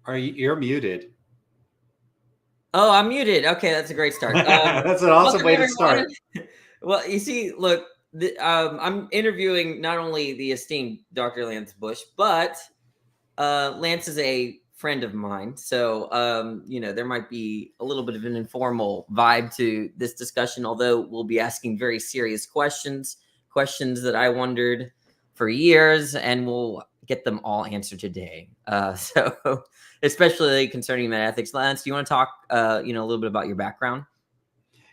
You're muted. Oh, I'm muted. Okay, that's a great start. That's an awesome Welcome way to everyone. start. Well, you see, look, I'm interviewing not only the esteemed Dr. Lance Bush, but Lance is a friend of mine. So, there might be a little bit of an informal vibe to this discussion, although we'll be asking very serious questions that I wondered for years, and we'll get them all answered today. So, especially concerning metaethics. Lance, do you want to talk, a little bit about your background?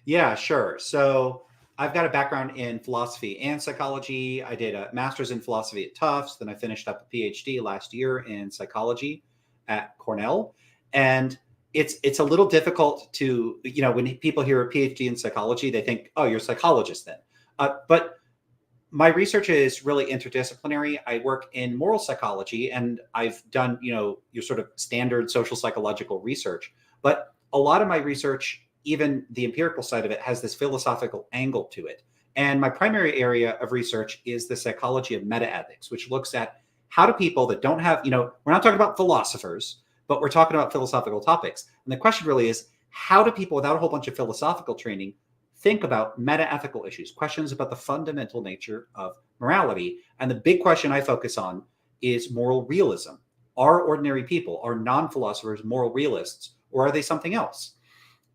Yeah, sure. So I've got a background in philosophy and psychology. I did a master's in philosophy at Tufts. Then I finished up a PhD last year in psychology at Cornell. And it's a little difficult to, when people hear a PhD in psychology, they think, oh, you're a psychologist then. But my research is really interdisciplinary. I work in moral psychology and I've done, your sort of standard social psychological research. But a lot of my research, even the empirical side of it, has this philosophical angle to it. And my primary area of research is the psychology of metaethics, which looks at how do people that don't have, we're not talking about philosophers, but we're talking about philosophical topics. And the question really is, how do people without a whole bunch of philosophical training think about metaethical issues, questions about the fundamental nature of morality? And the big question I focus on is moral realism. Are ordinary people, are non-philosophers moral realists, or are they something else?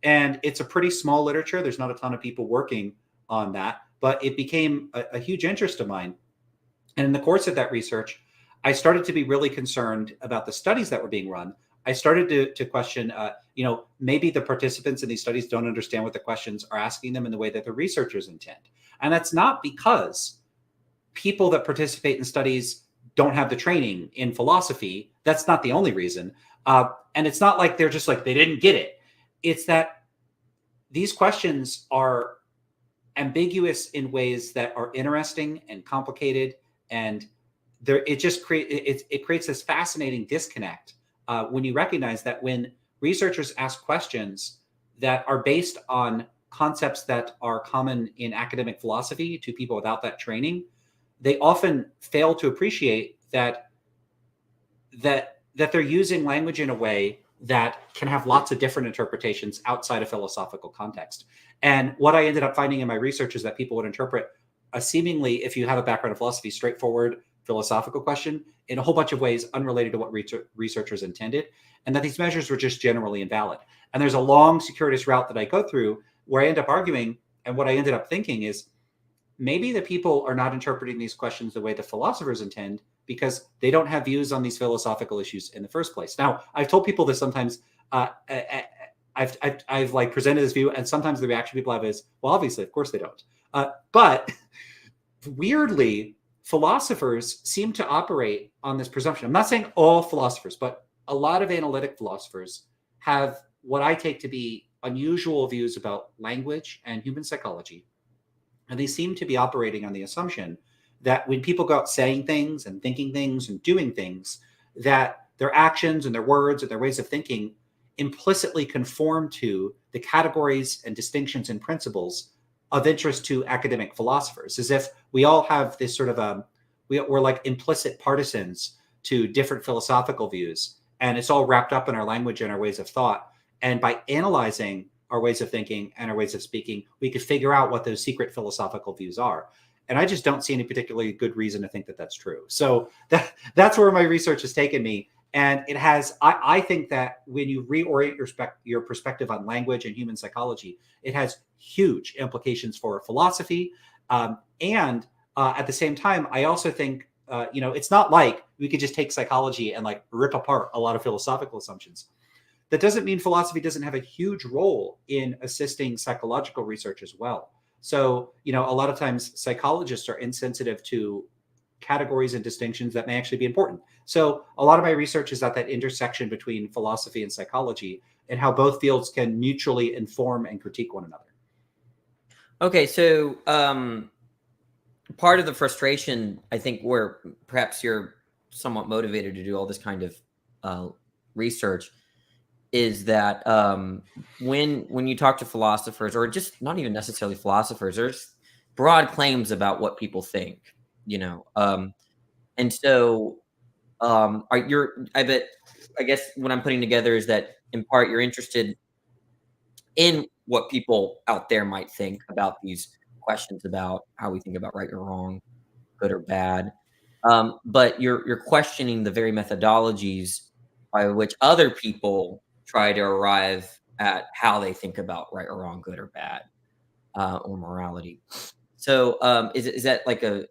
And it's a pretty small literature. There's not a ton of people working on that, but it became a huge interest of mine. And in the course of that research, I started to be really concerned about the studies that were being run. I started to question, maybe the participants in these studies don't understand what the questions are asking them in the way that the researchers intend. And that's not because people that participate in studies don't have the training in philosophy. That's not the only reason. And it's not like they're just like, they didn't get it. It's that these questions are ambiguous in ways that are interesting and complicated, and it creates this fascinating disconnect when you recognize that when researchers ask questions that are based on concepts that are common in academic philosophy to people without that training, they often fail to appreciate that they're using language in a way that can have lots of different interpretations outside of philosophical context. And what I ended up finding in my research is that people would interpret a seemingly, if you have a background in philosophy, straightforward philosophical question in a whole bunch of ways unrelated to what researchers intended, and that these measures were just generally invalid. And there's a long circuitous route that I go through where I end up arguing, and what I ended up thinking is maybe the people are not interpreting these questions the way the philosophers intend because they don't have views on these philosophical issues in the first place. Now, I've told people this sometimes. I've like presented this view, and sometimes the reaction people have is, well, obviously, of course they don't. But weirdly, philosophers seem to operate on this presumption. I'm not saying all philosophers, but a lot of analytic philosophers have what I take to be unusual views about language and human psychology. And they seem to be operating on the assumption that when people go out saying things and thinking things and doing things, that their actions and their words and their ways of thinking implicitly conform to the categories and distinctions and principles of interest to academic philosophers, as if we all have this sort of we're like implicit partisans to different philosophical views, and it's all wrapped up in our language and our ways of thought. And by analyzing our ways of thinking and our ways of speaking, we could figure out what those secret philosophical views are. And I just don't see any particularly good reason to think that that's true. So that's where my research has taken me. And it has, I think that when you reorient your perspective on language and human psychology, it has huge implications for philosophy. And at the same time, I also think, it's not like we could just take psychology and like rip apart a lot of philosophical assumptions. That doesn't mean philosophy doesn't have a huge role in assisting psychological research as well. So, a lot of times psychologists are insensitive to categories and distinctions that may actually be important. So a lot of my research is at that intersection between philosophy and psychology and how both fields can mutually inform and critique one another. Okay, so part of the frustration, I think, where perhaps you're somewhat motivated to do all this kind of research is that when you talk to philosophers, or just not even necessarily philosophers, there's broad claims about what people think, and so I bet I guess what I'm putting together is that in part you're interested in what people out there might think about these questions about how we think about right or wrong, good or bad. But you're questioning the very methodologies by which other people try to arrive at how they think about right or wrong, good or bad, or morality. So, is that like a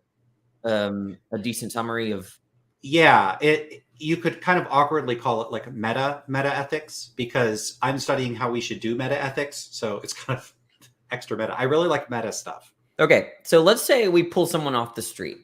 decent summary of? Yeah, it you could kind of awkwardly call it like meta ethics, because I'm studying how we should do meta ethics, so it's kind of extra meta. I really like meta stuff. Okay, so let's say we pull someone off the street,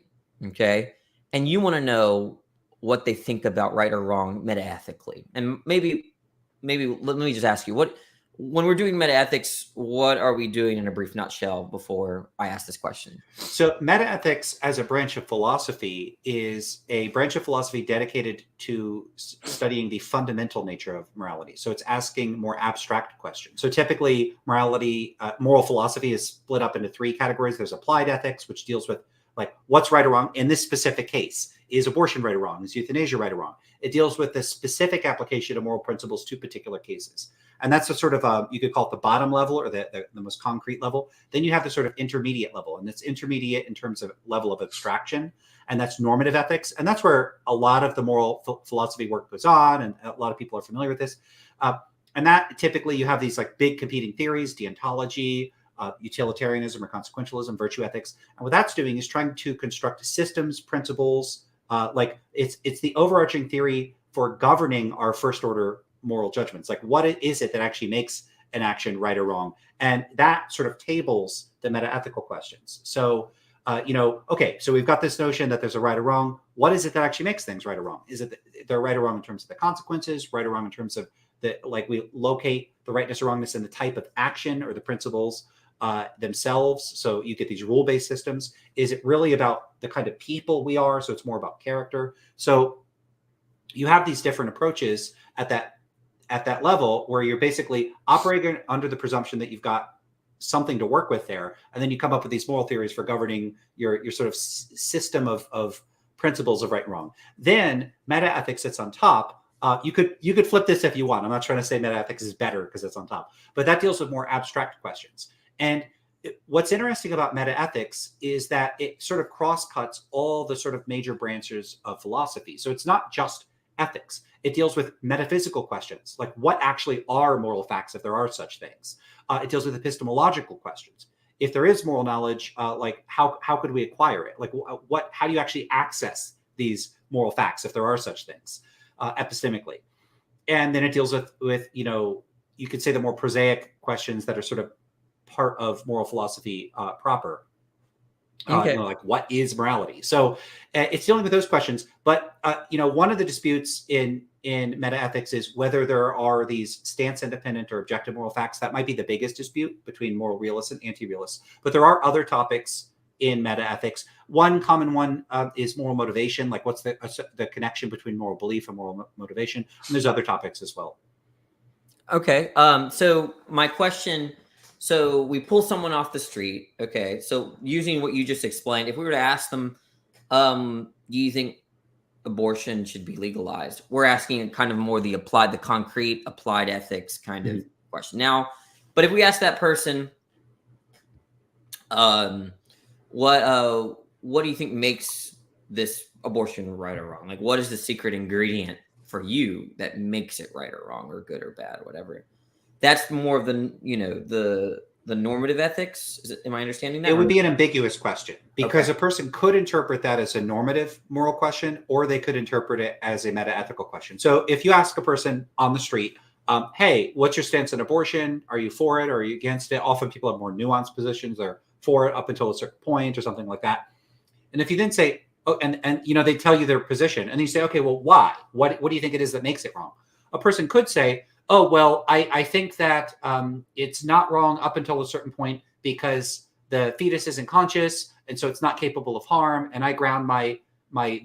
okay, and you want to know what they think about right or wrong metaethically, and maybe let me just ask you, what when we're doing metaethics, what are we doing in a brief nutshell before I ask this question? So, metaethics as a branch of philosophy is a branch of philosophy dedicated to studying the fundamental nature of morality. So, it's asking more abstract questions. So, typically, moral philosophy is split up into three categories. There's applied ethics, which deals with like what's right or wrong in this specific case. Is abortion right or wrong? Is euthanasia right or wrong? It deals with the specific application of moral principles to particular cases. And that's a sort of, you could call it the bottom level, or the most concrete level. Then you have the sort of intermediate level, and it's intermediate in terms of level of abstraction, and that's normative ethics. And that's where a lot of the moral philosophy work goes on, and a lot of people are familiar with this. And that typically you have these like big competing theories, deontology, utilitarianism or consequentialism, virtue ethics. And what that's doing is trying to construct systems, principles, like it's the overarching theory for governing our first order moral judgments. Like, what is it that actually makes an action right or wrong? And that sort of tables the metaethical questions. So, okay, so we've got this notion that there's a right or wrong. What is it that actually makes things right or wrong? Is it that they're right or wrong in terms of the consequences, right or wrong in terms of we locate the rightness or wrongness in the type of action or the principles themselves. So you get these rule-based systems. Is it really about the kind of people we are? So it's more about character. So you have these different approaches at that level where you're basically operating under the presumption that you've got something to work with there, and then you come up with these moral theories for governing your sort of system of principles of right and wrong. Then metaethics sits on top. You could flip this if you want. I'm not trying to say metaethics is better because it's on top, but that deals with more abstract questions. And what's interesting about metaethics is that it sort of cross-cuts all the sort of major branches of philosophy. So it's not just ethics. It deals with metaphysical questions, like what actually are moral facts, if there are such things. It deals with epistemological questions. If there is moral knowledge, like how could we acquire it? Like how do you actually access these moral facts, if there are such things, epistemically? And then it deals with you could say the more prosaic questions that are sort of part of moral philosophy proper. Okay. Like what is morality? So it's dealing with those questions. But one of the disputes in metaethics is whether there are these stance independent or objective moral facts. That might be the biggest dispute between moral realists and anti-realists. But there are other topics in metaethics. One common one is moral motivation. Like what's the connection between moral belief and moral motivation? And there's other topics as well. Okay. So my question. So we pull someone off the street. Okay. So using what you just explained, if we were to ask them, do you think abortion should be legalized? We're asking kind of more the concrete applied ethics kind of question. Now, but if we ask that person, what do you think makes this abortion right or wrong? Like, what is the secret ingredient for you that makes it right or wrong or good or bad, whatever? That's more of the normative ethics. Am I understanding that? It would be an ambiguous question, because a person could interpret that as a normative moral question, or they could interpret it as a metaethical question. So if you ask a person on the street, hey, what's your stance on abortion? Are you for it or are you against it? Often people have more nuanced positions. They're for it up until a certain point or something like that. And if you then say, oh, and they tell you their position, and you say, okay, well, why? What do you think it is that makes it wrong? A person could say, oh, well, I think that it's not wrong up until a certain point because the fetus isn't conscious, and so it's not capable of harm, and I ground my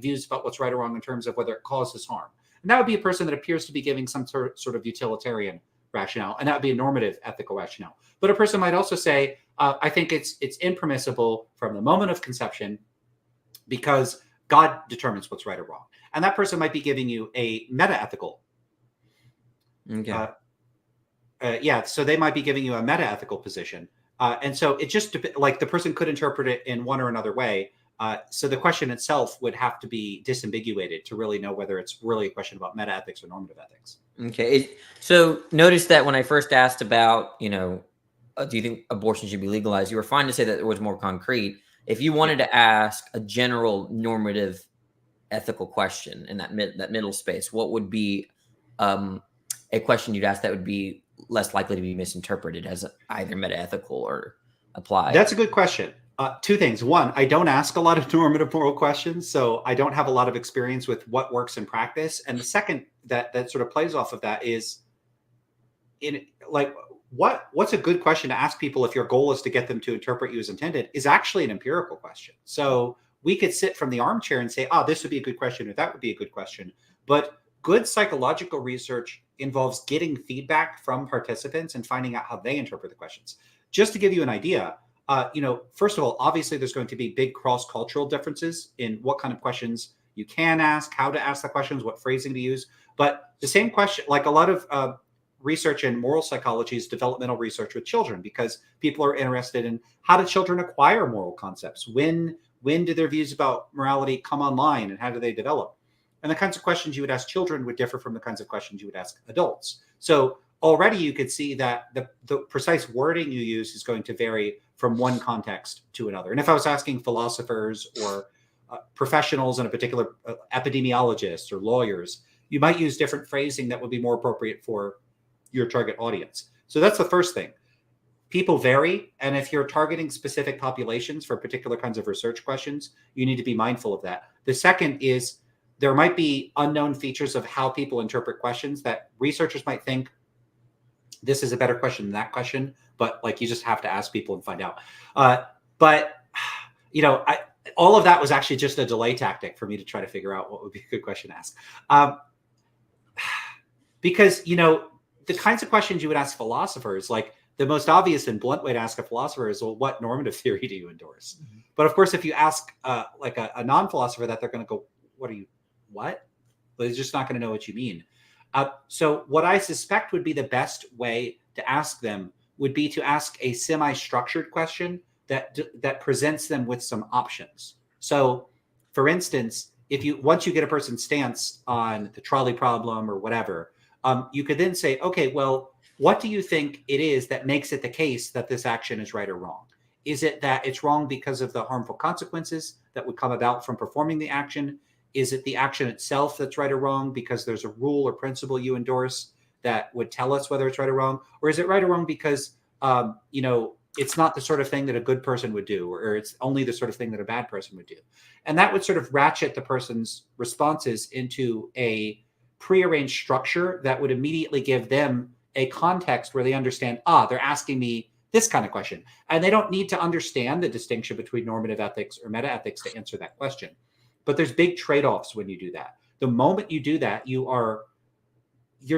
views about what's right or wrong in terms of whether it causes harm. And that would be a person that appears to be giving some sort of utilitarian rationale, and that would be a normative ethical rationale. But a person might also say, I think it's impermissible from the moment of conception because God determines what's right or wrong. And that person might be giving you a metaethical Okay. Yeah, so they might be giving you a metaethical position. And so it just like the person could interpret it in one or another way. So the question itself would have to be disambiguated to really know whether it's really a question about metaethics or normative ethics. Okay. So notice that when I first asked about, do you think abortion should be legalized? You were fine to say that it was more concrete. If you wanted to ask a general normative ethical question in that middle space, what would be a question you'd ask that would be less likely to be misinterpreted as either metaethical or applied? That's a good question. Two things. One, I don't ask a lot of normative moral questions, so I don't have a lot of experience with what works in practice. And the second that sort of plays off of that is in like what's a good question to ask people if your goal is to get them to interpret you as intended is actually an empirical question. So we could sit from the armchair and say, this would be a good question or that would be a good question. But good psychological research involves getting feedback from participants and finding out how they interpret the questions. Just to give you an idea, first of all, obviously there's going to be big cross-cultural differences in what kind of questions you can ask, how to ask the questions, what phrasing to use. But the same question, like a lot of research in moral psychology is developmental research with children, because people are interested in how do children acquire moral concepts? When do their views about morality come online and how do they develop? And the kinds of questions you would ask children would differ from the kinds of questions you would ask adults. So already you could see that the precise wording you use is going to vary from one context to another. And if I was asking philosophers or professionals in a particular epidemiologists or lawyers, you might use different phrasing that would be more appropriate for your target audience. So that's the first thing. People vary. And if you're targeting specific populations for particular kinds of research questions, you need to be mindful of that. The second is there might be unknown features of how people interpret questions that researchers might think this is a better question than that question, but like you just have to ask people and find out. All of that was actually just a delay tactic for me to try to figure out what would be a good question to ask. Because, the kinds of questions you would ask philosophers, like the most obvious and blunt way to ask a philosopher is, well, what normative theory do you endorse? Mm-hmm. But of course, if you ask like a non-philosopher that, they're going to go, what? They're just not going to know what you mean. So what I suspect would be the best way to ask them would be to ask a semi-structured question that presents them with some options. So for instance, once you get a person's stance on the trolley problem or whatever, you could then say, okay, well, what do you think it is that makes it the case that this action is right or wrong? Is it that it's wrong because of the harmful consequences that would come about from performing the action? Is it the action itself that's right or wrong because there's a rule or principle you endorse that would tell us whether it's right or wrong? Or is it right or wrong because, it's not the sort of thing that a good person would do, or it's only the sort of thing that a bad person would do? And that would sort of ratchet the person's responses into a prearranged structure that would immediately give them a context where they understand, they're asking me this kind of question. And they don't need to understand the distinction between normative ethics or metaethics to answer that question. But there's big trade-offs when you do that. The moment you do that, you're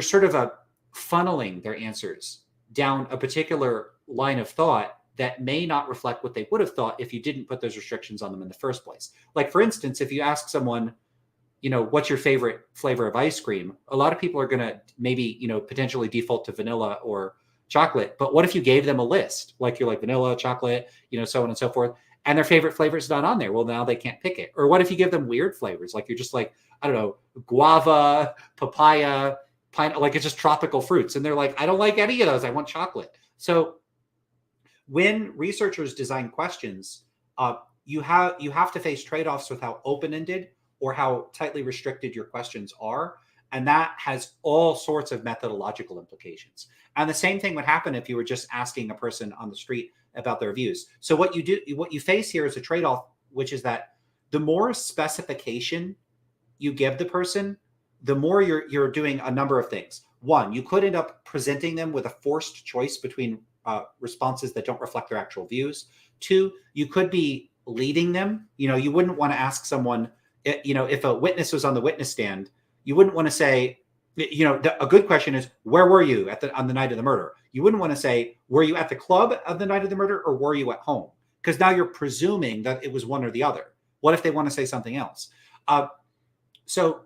sort of funneling their answers down a particular line of thought that may not reflect what they would have thought if you didn't put those restrictions on them in the first place. Like, for instance, if you ask someone, what's your favorite flavor of ice cream? A lot of people are going to maybe, potentially default to vanilla or chocolate. But what if you gave them a list? Like, you're like vanilla, chocolate, so on and so forth, and their favorite flavor is not on there. Well, now they can't pick it. Or what if you give them weird flavors? Like, you're just like, I don't know, guava, papaya, pine, like it's just tropical fruits. And they're like, I don't like any of those. I want chocolate. So when researchers design questions, you have to face trade-offs with how open-ended or how tightly restricted your questions are. And that has all sorts of methodological implications. And the same thing would happen if you were just asking a person on the street about their views. So what you face here is a trade-off, which is that the more specification you give the person, the more you're doing a number of things. One, you could end up presenting them with a forced choice between responses that don't reflect their actual views. Two, you could be leading them. You wouldn't want to ask someone, if a witness was on the witness stand, you wouldn't want to say, a good question is, where were you on the night of the murder? You wouldn't want to say, were you at the club of the night of the murder or were you at home? Because now you're presuming that it was one or the other. What if they want to say something else? So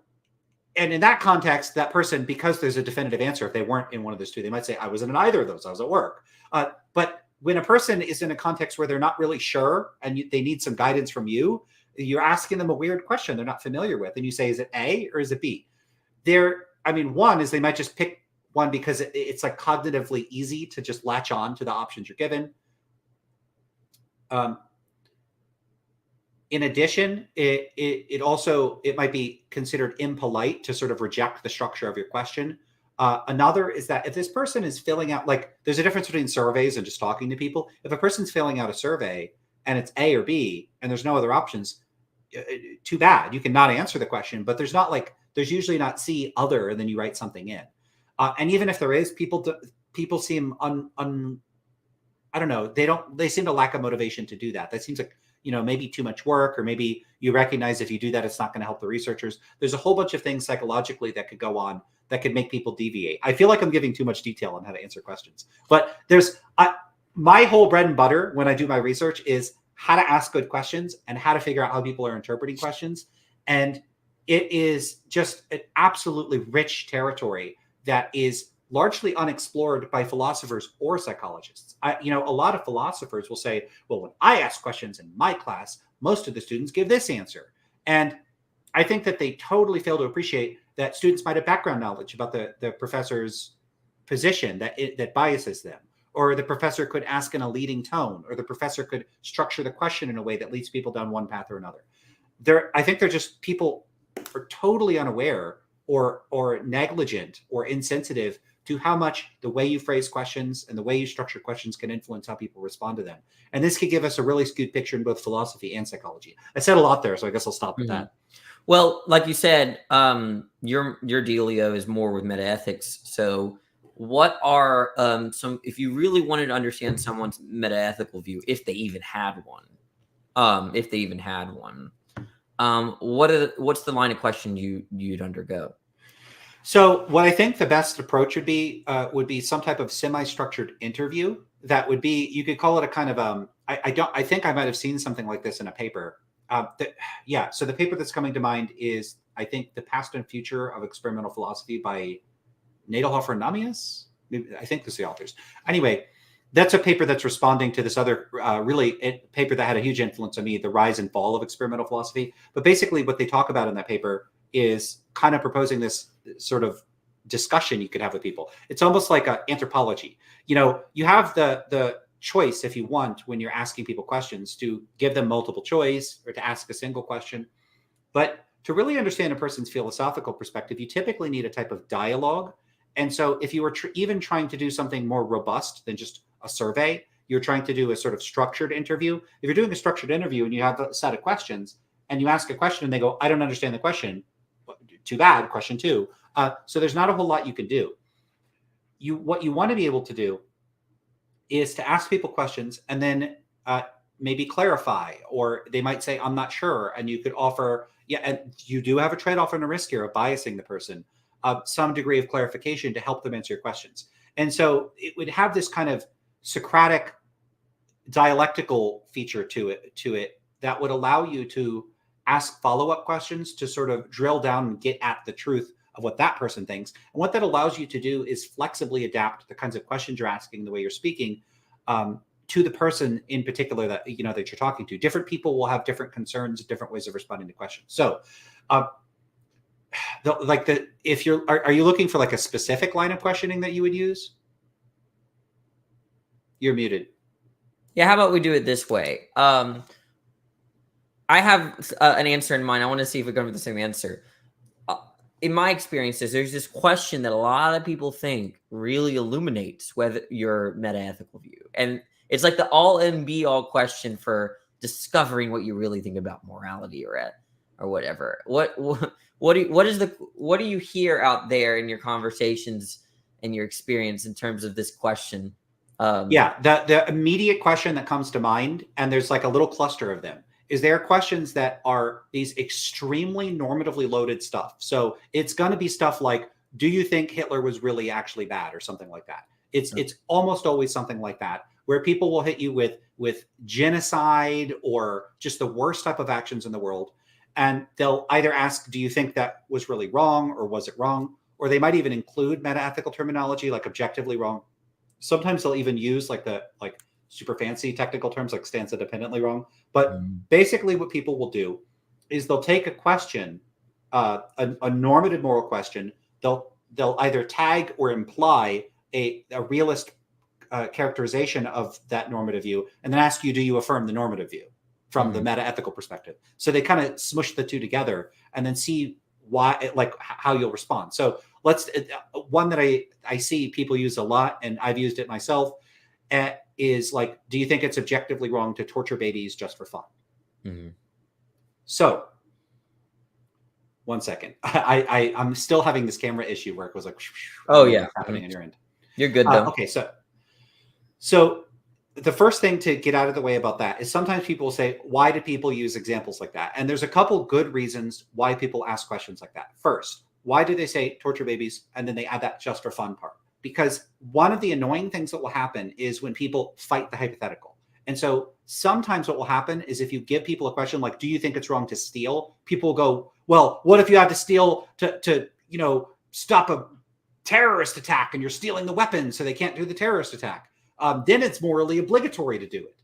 And in that context, that person, because there's a definitive answer, if they weren't in one of those two, they might say, I wasn't in either of those, I was at work. But when a person is in a context where they're not really sure and they need some guidance from you, you're asking them a weird question they're not familiar with. And you say, is it A or is it B? One is they might just pick one because it's like cognitively easy to just latch on to the options you're given. In addition, it might be considered impolite to sort of reject the structure of your question. Another is that if this person is filling out, like there's a difference between surveys and just talking to people. If a person's filling out a survey and it's A or B and there's no other options, too bad. You can not answer the question, but there's usually not C other, and then you write something in. And even if there is, people seem I don't know. They seem to lack a motivation to do that. That seems like, maybe too much work, or maybe you recognize if you do that, it's not going to help the researchers. There's a whole bunch of things psychologically that could go on that could make people deviate. I feel like I'm giving too much detail on how to answer questions, but my whole bread and butter when I do my research is how to ask good questions and how to figure out how people are interpreting questions. And it is just an absolutely rich territory that is largely unexplored by philosophers or psychologists. A lot of philosophers will say, well, when I ask questions in my class, most of the students give this answer. And I think that they totally fail to appreciate that students might have background knowledge about the professor's position that biases them, or the professor could ask in a leading tone, or the professor could structure the question in a way that leads people down one path or another. I think they're just people are totally unaware or negligent or insensitive to how much the way you phrase questions and the way you structure questions can influence how people respond to them. And this could give us a really skewed picture in both philosophy and psychology. I said a lot there, so I guess I'll stop with that. Well, like you said, your dealio is more with metaethics. So what are if you really wanted to understand someone's metaethical view, if they even had one, what's the line of question you'd undergo? So what I think the best approach would be some type of semi-structured interview. That would be, you could call it a kind of I think I might have seen something like this in a paper. So the paper that's coming to mind is, I think, The Past and Future of Experimental Philosophy by Nadelhofer and Namias. I think that's the authors. Anyway, that's a paper that's responding to this other paper that had a huge influence on me, The Rise and Fall of Experimental Philosophy. But basically what they talk about in that paper is kind of proposing this sort of discussion you could have with people. It's almost like anthropology. You have the choice, if you want, when you're asking people questions, to give them multiple choice or to ask a single question. But to really understand a person's philosophical perspective, you typically need a type of dialogue. And so if you were even trying to do something more robust than just a survey, you're trying to do a sort of structured interview. If you're doing a structured interview and you have a set of questions and you ask a question and they go, I don't understand the question. Too bad, question two. So there's not a whole lot you can do. What you want to be able to do is to ask people questions and then maybe clarify, or they might say, I'm not sure. And you could offer, and you do have a trade-off and a risk here of biasing the person, some degree of clarification to help them answer your questions. And so it would have this kind of Socratic dialectical feature to it that would allow you to ask follow-up questions to sort of drill down and get at the truth of what that person thinks. And what that allows you to do is flexibly adapt the kinds of questions you're asking, the way you're speaking, to the person in particular that you're talking to. Different people will have different concerns, different ways of responding to questions. So are you looking for like a specific line of questioning that you would use? You're muted. Yeah, how about we do it this way? I have an answer in mind. I want to see if we come with the same answer. In my experiences, there's this question that a lot of people think really illuminates whether your metaethical view. And it's like the all and be all question for discovering what you really think about morality or whatever. What do you hear out there in your conversations and your experience in terms of this question? The immediate question that comes to mind, and there's like a little cluster of them, is there are questions that are these extremely normatively loaded stuff. So it's going to be stuff like, do you think Hitler was really actually bad, or something like that? It's almost always something like that, where people will hit you with genocide or just the worst type of actions in the world. And they'll either ask, do you think that was really wrong, or was it wrong? Or they might even include metaethical terminology like objectively wrong. Sometimes they'll even use like super fancy technical terms like stance independently wrong. But basically what people will do is they'll take a question, a normative moral question, they'll either tag or imply a realist characterization of that normative view, and then ask you, do you affirm the normative view from the metaethical perspective? So they kind of smush the two together and then see why, like how you'll respond. So let's one that I see people use a lot, and I've used it myself, is like, do you think it's objectively wrong to torture babies just for fun? So one second, I'm still having this camera issue where it was like, oh yeah, happening on your end. You're good though. Okay, so the first thing to get out of the way about that is sometimes people say, why do people use examples like that? And there's a couple good reasons why people ask questions like that. First, why do they say torture babies? And then they add that just for fun part. Because one of the annoying things that will happen is when people fight the hypothetical. And so sometimes what will happen is if you give people a question like, do you think it's wrong to steal? People will go, well, what if you had to steal to stop a terrorist attack and you're stealing the weapons so they can't do the terrorist attack? Then it's morally obligatory to do it.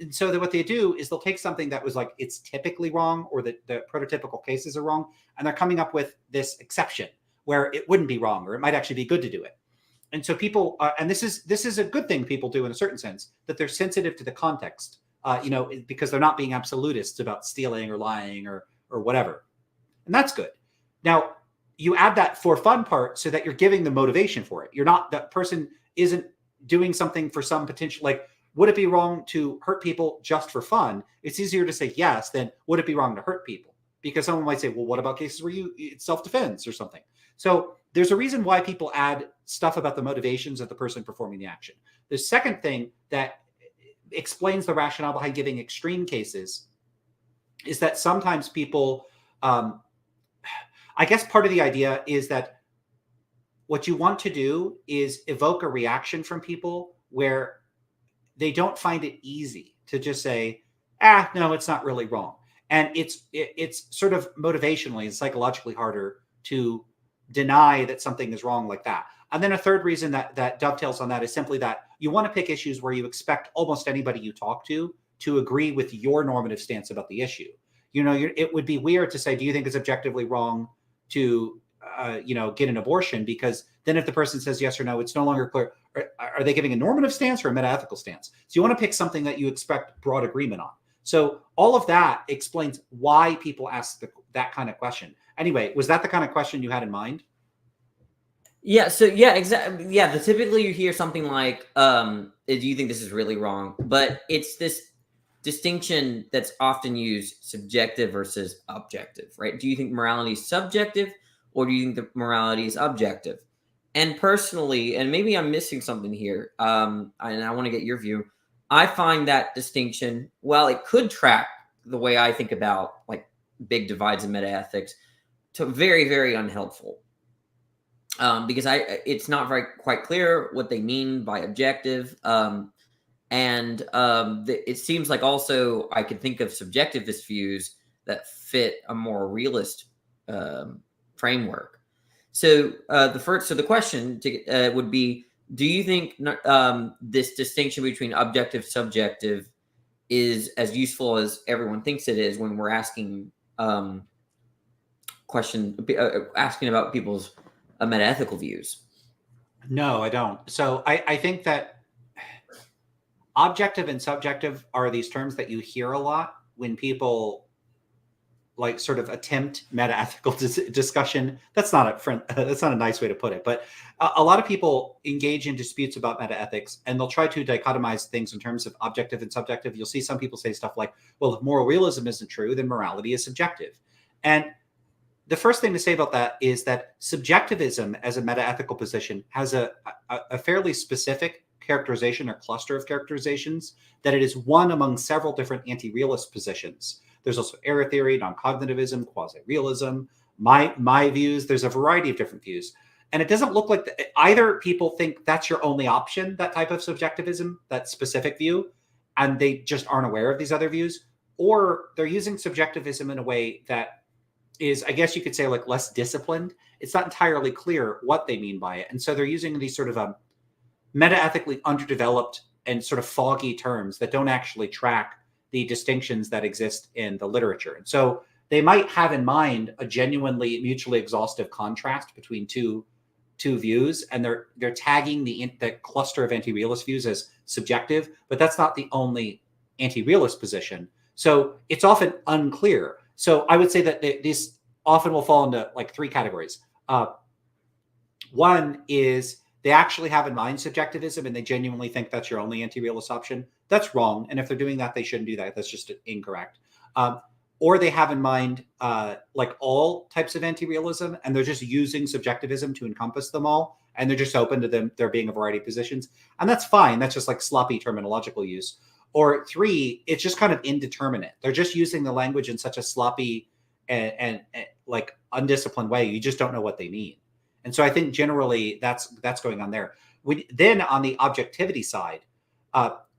And so what they do is they'll take something that was like, it's typically wrong, or the prototypical cases are wrong, and they're coming up with this exception where it wouldn't be wrong, or it might actually be good to do it. And so people, and this is a good thing people do in a certain sense, that they're sensitive to the context, because they're not being absolutists about stealing or lying or whatever. And that's good. Now, you add that for fun part so that you're giving the motivation for it. You're not, that person isn't doing something for some potential, like, would it be wrong to hurt people just for fun? It's easier to say yes than would it be wrong to hurt people? Because someone might say, well, what about cases where it's self-defense or something? So there's a reason why people add stuff about the motivations of the person performing the action. The second thing that explains the rationale behind giving extreme cases is that sometimes people, I guess part of the idea is that what you want to do is evoke a reaction from people where they don't find it easy to just say, no, it's not really wrong. And it's sort of motivationally and psychologically harder to deny that something is wrong like that. And then a third reason that dovetails on that is simply that you want to pick issues where you expect almost anybody you talk to agree with your normative stance about the issue. It would be weird to say, do you think it's objectively wrong to get an abortion? Because then if the person says yes or no, it's no longer clear. Are they giving a normative stance or a metaethical stance? So you want to pick something that you expect broad agreement on. So all of that explains why people ask that kind of question. Anyway, was that the kind of question you had in mind? Yeah. So yeah, exactly. Yeah. Typically you hear something like, do you think this is really wrong? But it's this distinction that's often used, subjective versus objective, right? Do you think morality is subjective, or do you think the morality is objective? And personally, and maybe I'm missing something here, and I want to get your view, I find that distinction, while it could track the way I think about like big divides in metaethics, to very, very unhelpful. Because it's not quite clear what they mean by objective. It seems like also I could think of subjectivist views that fit a more realist framework. So the question would be, do you think this distinction between objective subjective is as useful as everyone thinks it is when we're asking asking about people's metaethical views? No, I don't. So I think that objective and subjective are these terms that you hear a lot when people like sort of attempt metaethical discussion. That's not a nice way to put it, but a lot of people engage in disputes about metaethics, and they'll try to dichotomize things in terms of objective and subjective. You'll see some people say stuff like, well, if moral realism isn't true, then morality is subjective. And the first thing to say about that is that subjectivism as a metaethical position has a fairly specific characterization or cluster of characterizations, that it is one among several different anti-realist positions. There's also error theory, non-cognitivism, quasi-realism. My views, there's a variety of different views. And it doesn't look like either people think that's your only option, that type of subjectivism, that specific view, and they just aren't aware of these other views, or they're using subjectivism in a way that is, I guess you could say, like less disciplined. It's not entirely clear what they mean by it. And so they're using these sort of metaethically underdeveloped and sort of foggy terms that don't actually track the distinctions that exist in the literature. And so they might have in mind a genuinely mutually exhaustive contrast between two views, and they're tagging the cluster of anti-realist views as subjective, but that's not the only anti-realist position. So it's often unclear. So I would say that these often will fall into like three categories. One is they actually have in mind subjectivism and they genuinely think that's your only anti-realist option. That's wrong. And if they're doing that, they shouldn't do that. That's just incorrect. Or they have in mind like all types of anti-realism, and they're just using subjectivism to encompass them all. And they're just open to there being a variety of positions. And that's fine. That's just like sloppy terminological use. Or three, it's just kind of indeterminate. They're just using the language in such a sloppy and like undisciplined way. You just don't know what they mean. And so I think generally that's going on there. Then on the objectivity side,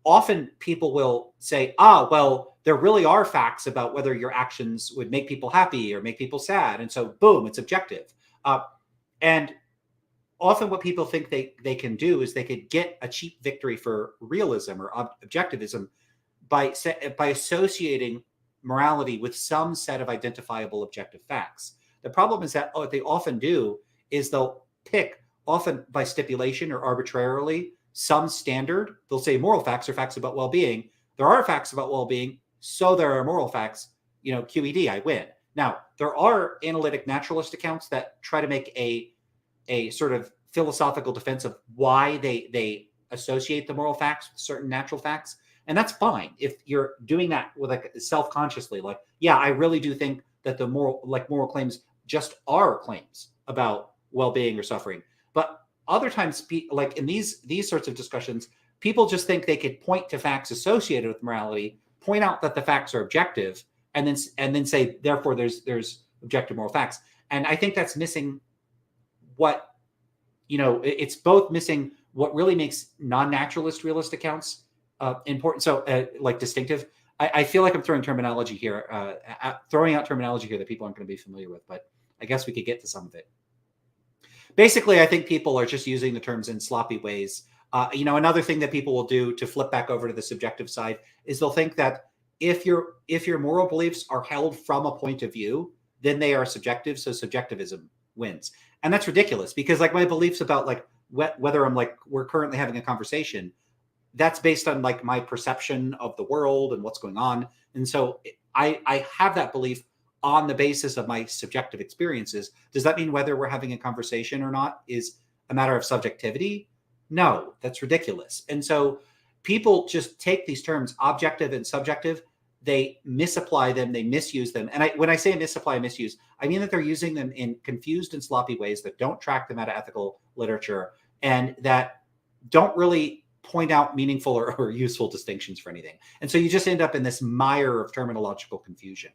often people will say, well, there really are facts about whether your actions would make people happy or make people sad. And so boom, it's objective. And often what people think they can do is they could get a cheap victory for realism or objectivism by associating morality with some set of identifiable objective facts. The problem is that what they often do is they'll pick, often by stipulation or arbitrarily, some standard. They'll say moral facts are facts about well-being. There are facts about well-being, so there are moral facts. QED, I win. Now, there are analytic naturalist accounts that try to make a sort of philosophical defense of why they associate the moral facts with certain natural facts. And that's fine if you're doing that with like self-consciously, like, yeah, I really do think that the moral claims just are claims about well-being or suffering. But other times, like in these sorts of discussions, people just think they could point to facts associated with morality, point out that the facts are objective, and then say, therefore, there's objective moral facts. And I think that's missing what, it's both missing what really makes non-naturalist realist accounts important. So like distinctive. I feel like I'm throwing out terminology here that people aren't going to be familiar with, but I guess we could get to some of it. Basically, I think people are just using the terms in sloppy ways. Another thing that people will do to flip back over to the subjective side is they'll think that if your moral beliefs are held from a point of view, then they are subjective. So subjectivism wins. And that's ridiculous because like my beliefs about like whether I'm like, we're currently having a conversation, that's based on like my perception of the world and what's going on. And so I have that belief on the basis of my subjective experiences. Does that mean whether we're having a conversation or not is a matter of subjectivity? No, that's ridiculous. And so people just take these terms, objective and subjective, they misapply them, they misuse them. And when I say misapply and misuse, I mean that they're using them in confused and sloppy ways that don't track the metaethical literature and that don't really point out meaningful or useful distinctions for anything. And so you just end up in this mire of terminological confusion.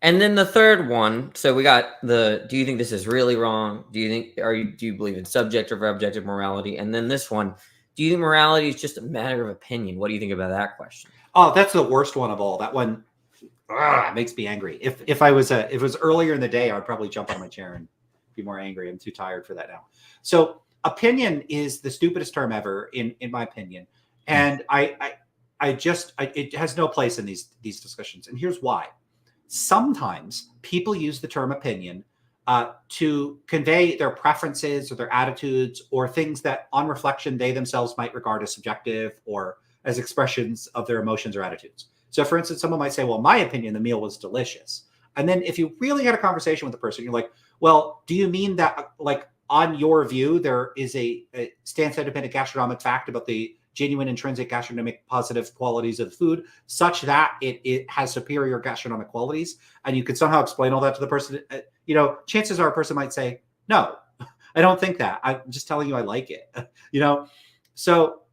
And then the third one, so we got do you think this is really wrong? Do you believe in subjective or objective morality? And then this one, do you think morality is just a matter of opinion? What do you think about that question? Oh, that's the worst one of all. That one makes me angry. If it was earlier in the day, I would probably jump on my chair and be more angry. I'm too tired for that now. So opinion is the stupidest term ever, in my opinion. And it has no place in these discussions. And here's why. Sometimes people use the term opinion to convey their preferences or their attitudes or things that on reflection they themselves might regard as subjective or as expressions of their emotions or attitudes. So for instance, someone might say, well, my opinion, the meal was delicious. And then if you really had a conversation with the person, you're like, well, do you mean that like on your view, there is a stance-independent gastronomic fact about the genuine intrinsic gastronomic positive qualities of the food such that it has superior gastronomic qualities, and you could somehow explain all that to the person, chances are a person might say, no, I don't think that. I'm just telling you I like it, So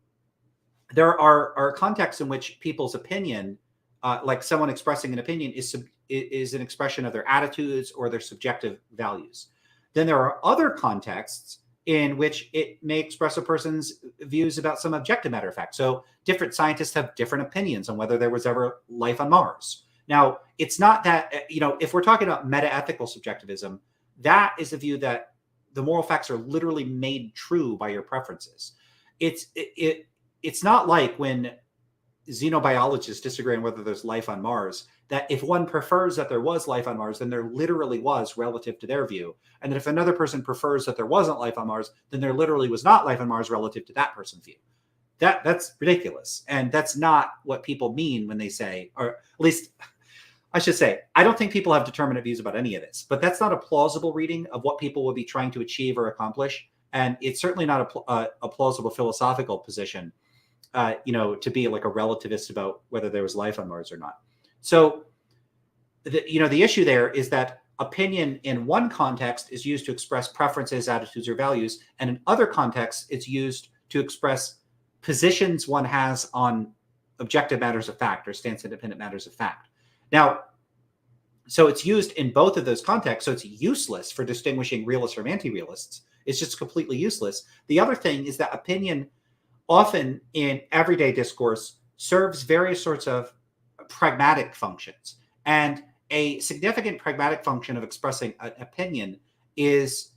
there are contexts in which people's opinion, like someone expressing an opinion is an expression of their attitudes or their subjective values. Then there are other contexts in which it may express a person's views about some objective matter of fact. So different scientists have different opinions on whether there was ever life on Mars. Now, it's not that, if we're talking about metaethical subjectivism, that is a view that the moral facts are literally made true by your preferences. It's not like when xenobiologists disagree on whether there's life on Mars, that if one prefers that there was life on Mars, then there literally was relative to their view. And that if another person prefers that there wasn't life on Mars, then there literally was not life on Mars relative to that person's view. That's ridiculous. And that's not what people mean when they say, or at least I should say, I don't think people have determinate views about any of this, but that's not a plausible reading of what people would be trying to achieve or accomplish. And it's certainly not a plausible philosophical position, to be like a relativist about whether there was life on Mars or not. So, the issue there is that opinion in one context is used to express preferences, attitudes, or values, and in other contexts, it's used to express positions one has on objective matters of fact or stance-independent matters of fact. Now, so it's used in both of those contexts, so it's useless for distinguishing realists from anti-realists. It's just completely useless. The other thing is that opinion often in everyday discourse serves various sorts of pragmatic functions. And a significant pragmatic function of expressing an opinion is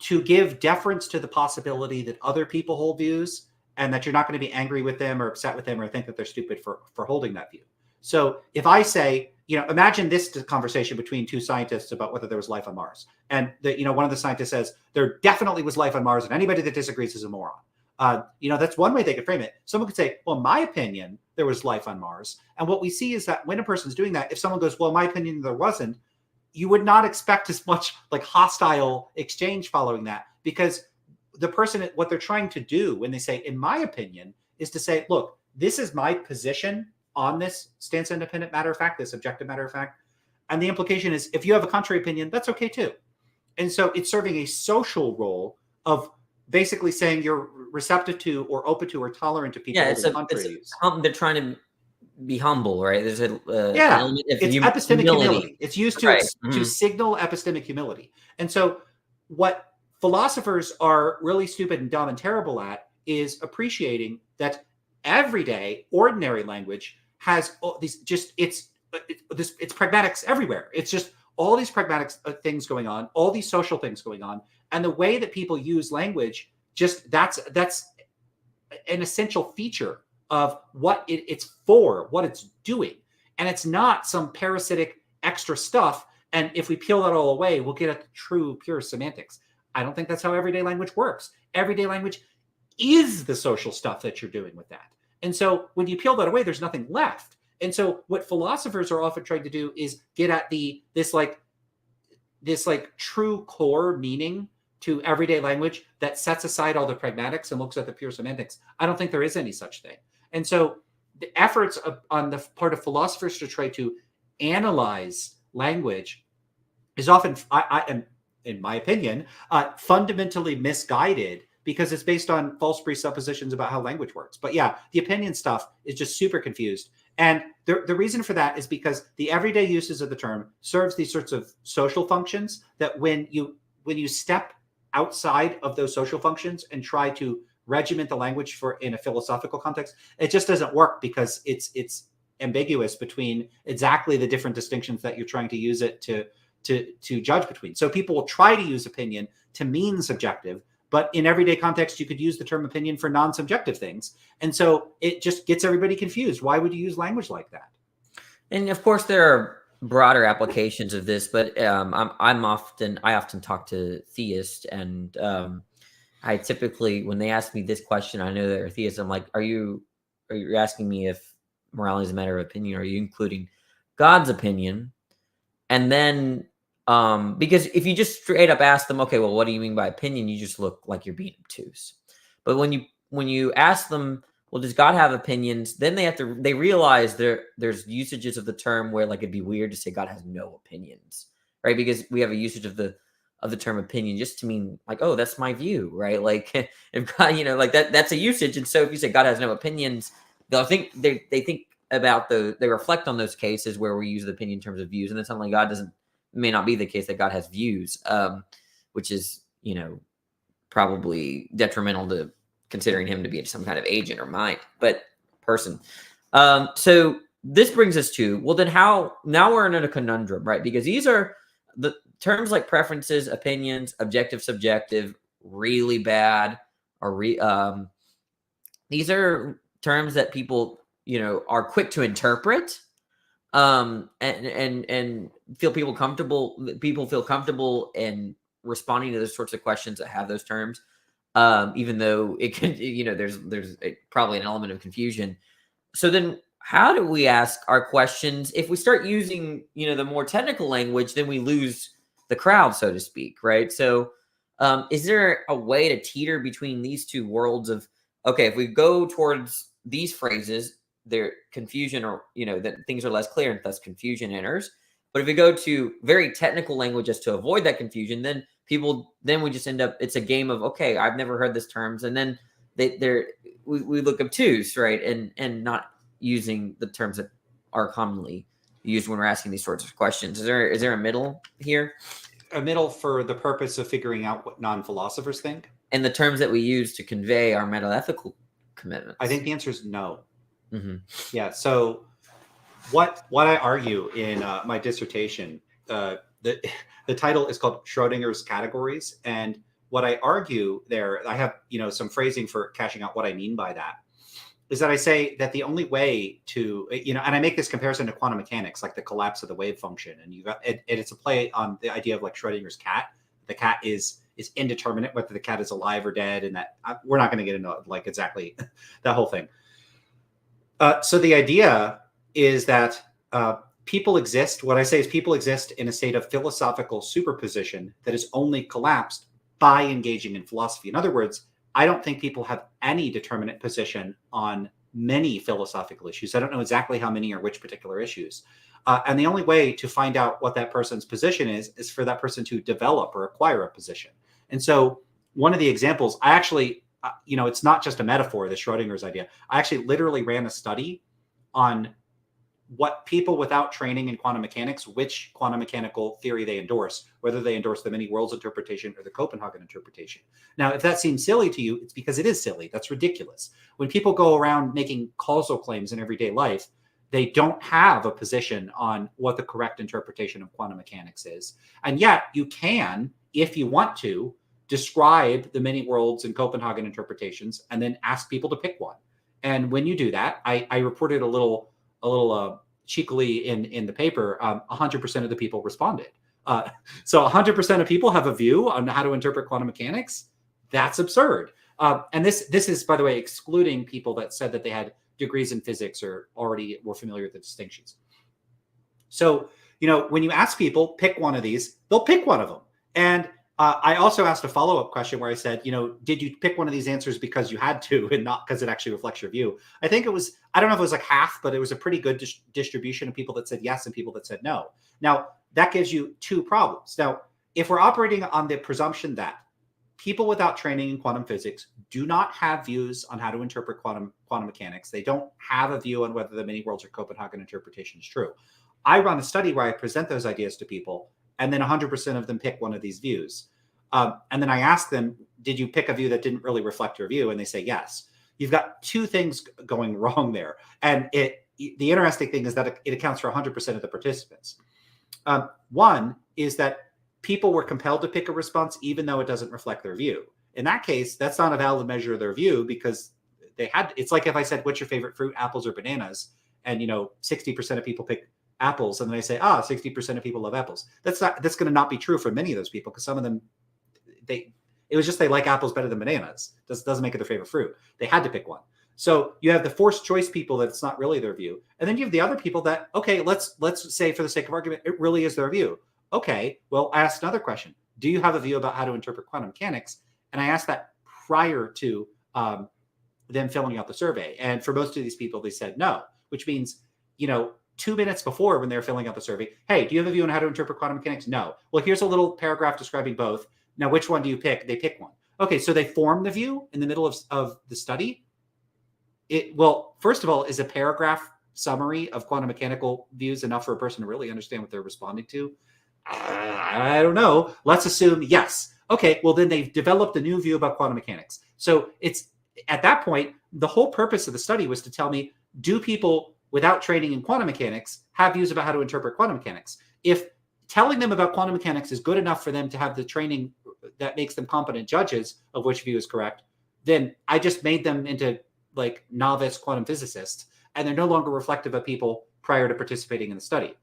to give deference to the possibility that other people hold views and that you're not going to be angry with them or upset with them or think that they're stupid for holding that view. So if I say, imagine this conversation between two scientists about whether there was life on Mars. And one of the scientists says, there definitely was life on Mars and anybody that disagrees is a moron. That's one way they could frame it. Someone could say, well, in my opinion, there was life on Mars. And what we see is that when a person's doing that, if someone goes, well, in my opinion, there wasn't, you would not expect as much like hostile exchange following that, because the person, what they're trying to do when they say, in my opinion, is to say, look, this is my position on this stance-independent matter of fact, this objective matter of fact. And the implication is, if you have a contrary opinion, that's okay too. And so it's serving a social role of basically saying you're receptive to or open to or tolerant to people holding contrary views. They're trying to be humble, right? There's an element of it's epistemic humility. It's used to signal epistemic humility. And so what philosophers are really stupid and dumb and terrible at is appreciating that everyday, ordinary language has all these it's pragmatics everywhere. It's just all these pragmatic things going on, all these social things going on. And the way that people use language, just that's an essential feature of what it's for, what it's doing. And it's not some parasitic extra stuff. And if we peel that all away, we'll get at the true, pure semantics. I don't think that's how everyday language works. Everyday language is the social stuff that you're doing with that. And so when you peel that away, there's nothing left. And so what philosophers are often trying to do is get at this true core meaning to everyday language that sets aside all the pragmatics and looks at the pure semantics. I don't think there is any such thing. And so the efforts on the part of philosophers to try to analyze language is often, in my opinion, fundamentally misguided, because it's based on false presuppositions about how language works. But yeah, the opinion stuff is just super confused. And the reason for that is because the everyday uses of the term serves these sorts of social functions that when you step outside of those social functions and try to regiment the language in a philosophical context, it just doesn't work, because it's ambiguous between exactly the different distinctions that you're trying to use it to judge between. So people will try to use opinion to mean subjective, but in everyday context, you could use the term opinion for non-subjective things. And so it just gets everybody confused. Why would you use language like that? And of course, there are broader applications of this, but I often talk to theists, and I typically, when they ask me this question, I know they're theists. I'm like, are you asking me if morality is a matter of opinion? Are you including God's opinion? And then, because if you just straight up ask them, okay, well, what do you mean by opinion? You just look like you're being obtuse. But when you ask them, well, does God have opinions? Then they realize there's usages of the term where, like, it'd be weird to say God has no opinions, right? Because we have a usage of the term opinion just to mean like, oh, that's my view, right? Like, if God, like that's a usage. And so if you say God has no opinions, they'll think they think about they reflect on those cases where we use the opinion in terms of views, and then suddenly may not be the case that God has views, which is probably detrimental to considering him to be some kind of agent or mind, but person. So this brings us to, well, then now we're in a conundrum, right? Because these are the terms like preferences, opinions, objective, subjective, really bad, or these are terms that people, are quick to interpret, and feel people feel comfortable in responding to those sorts of questions that have those terms, even though it can, there's probably an element of confusion. So then how do we ask our questions? If we start using, the more technical language, then we lose the crowd, so to speak, right? So is there a way to teeter between these two worlds of, okay, if we go towards these phrases, their confusion, or, that things are less clear and thus confusion enters. But if we go to very technical language just to avoid that confusion, then we just end up, it's a game of, okay, I've never heard this terms. And then we look obtuse, right? And not using the terms that are commonly used when we're asking these sorts of questions. Is there a middle here? A middle for the purpose of figuring out what non-philosophers think? And the terms that we use to convey our metaethical commitments? I think the answer is no. Mm-hmm. Yeah. So what I argue in my dissertation, the title is called Schrodinger's Categories. And what I argue there, I have, some phrasing for cashing out what I mean by that, is that I say that the only way to, and I make this comparison to quantum mechanics, like the collapse of the wave function. And it's a play on the idea of like Schrodinger's cat. The cat is indeterminate whether the cat is alive or dead. And that we're not going to get into like exactly that whole thing. So the idea is that people exist. What I say is people exist in a state of philosophical superposition that is only collapsed by engaging in philosophy. In other words, I don't think people have any determinate position on many philosophical issues. I don't know exactly how many or which particular issues. And the only way to find out what that person's position is for that person to develop or acquire a position. And so one of the examples, I actually, it's not just a metaphor, the Schrodinger's idea. I actually literally ran a study on what people without training in quantum mechanics, which quantum mechanical theory they endorse, whether they endorse the many worlds interpretation or the Copenhagen interpretation. Now, if that seems silly to you, it's because it is silly. That's ridiculous. When people go around making causal claims in everyday life, they don't have a position on what the correct interpretation of quantum mechanics is. And yet you can, if you want to, describe the many worlds and Copenhagen interpretations and then ask people to pick one. And when you do that, I reported a little cheekily in the paper, 100% of the people responded. So 100% of people have a view on how to interpret quantum mechanics. That's absurd. And this is, by the way, excluding people that said that they had degrees in physics or already were familiar with the distinctions. So, when you ask people, pick one of these, they'll pick one of them. And I also asked a follow-up question where I said, did you pick one of these answers because you had to and not because it actually reflects your view? I think it was, I don't know if it was like half, but it was a pretty good distribution of people that said yes and people that said no. Now, that gives you two problems. Now, if we're operating on the presumption that people without training in quantum physics do not have views on how to interpret quantum mechanics, they don't have a view on whether the many worlds or Copenhagen interpretation is true. I run a study where I present those ideas to people, and then 100% of them pick one of these views. And then I ask them, did you pick a view that didn't really reflect your view? And they say yes. You've got two things going wrong there. And the interesting thing is that it accounts for 100% of the participants. One is that people were compelled to pick a response even though it doesn't reflect their view. In that case, that's not a valid measure of their view because it's like if I said, what's your favorite fruit, apples or bananas? And 60% of people pick apples, and then I say, 60% of people love apples. That's going to not be true for many of those people because some of them, they like apples better than bananas. Doesn't make it their favorite fruit. They had to pick one. So you have the forced choice people that it's not really their view. And then you have the other people that, okay, let's say for the sake of argument, it really is their view. Okay, well, I asked another question. Do you have a view about how to interpret quantum mechanics? And I asked that prior to them filling out the survey. And for most of these people, they said no, which means, 2 minutes before when they're filling out the survey, hey, do you have a view on how to interpret quantum mechanics? No. Well, here's a little paragraph describing both. Now, which one do you pick? They pick one. Okay, so they form the view in the middle of the study. First of all, is a paragraph summary of quantum mechanical views enough for a person to really understand what they're responding to? I don't know. Let's assume yes. Okay, well, then they've developed a new view about quantum mechanics. So it's at that point, the whole purpose of the study was to tell me, do people without training in quantum mechanics have views about how to interpret quantum mechanics? If telling them about quantum mechanics is good enough for them to have the training that makes them competent judges of which view is correct, then I just made them into like novice quantum physicists, and they're no longer reflective of people prior to participating in the study.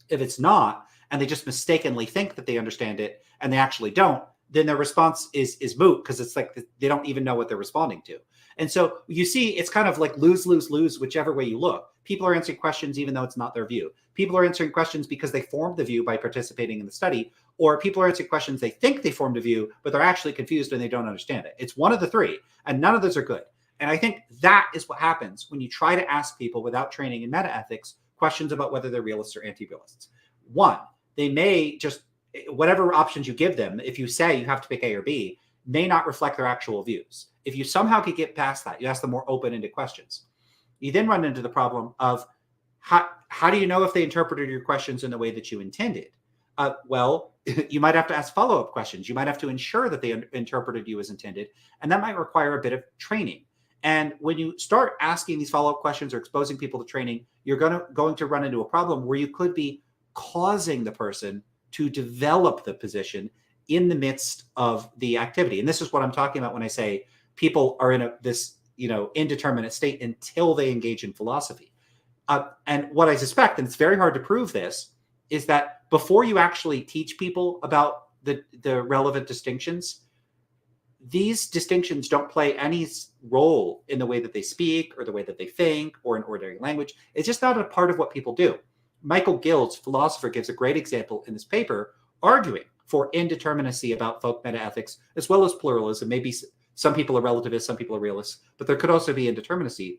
If it's not, and they just mistakenly think that they understand it and they actually don't, then their response is moot, because it's like they don't even know what they're responding to. And so you see, it's kind of like lose, lose, lose, whichever way you look. People are answering questions even though it's not their view. People are answering questions because they formed the view by participating in the study, or people are answering questions they think they formed a view, but they're actually confused and they don't understand it. It's one of the three, and none of those are good. And I think that is what happens when you try to ask people without training in metaethics questions about whether they're realists or anti-realists. One, they may just, whatever options you give them, if you say you have to pick A or B, may not reflect their actual views. If you somehow could get past that, you ask them more open-ended questions. You then run into the problem of how do you know if they interpreted your questions in the way that you intended? Well, you might have to ask follow-up questions. You might have to ensure that they interpreted you as intended, and that might require a bit of training. And when you start asking these follow-up questions or exposing people to training, you're going to run into a problem where you could be causing the person to develop the position in the midst of the activity. And this is what I'm talking about when I say people are in this indeterminate state until they engage in philosophy. And what I suspect, and it's very hard to prove this, is that before you actually teach people about the relevant distinctions, these distinctions don't play any role in the way that they speak or the way that they think or in ordinary language. It's just not a part of what people do. Michael Gildes, philosopher, gives a great example in this paper, arguing for indeterminacy about folk metaethics, as well as pluralism. Maybe some people are relativists, some people are realists, but there could also be indeterminacy.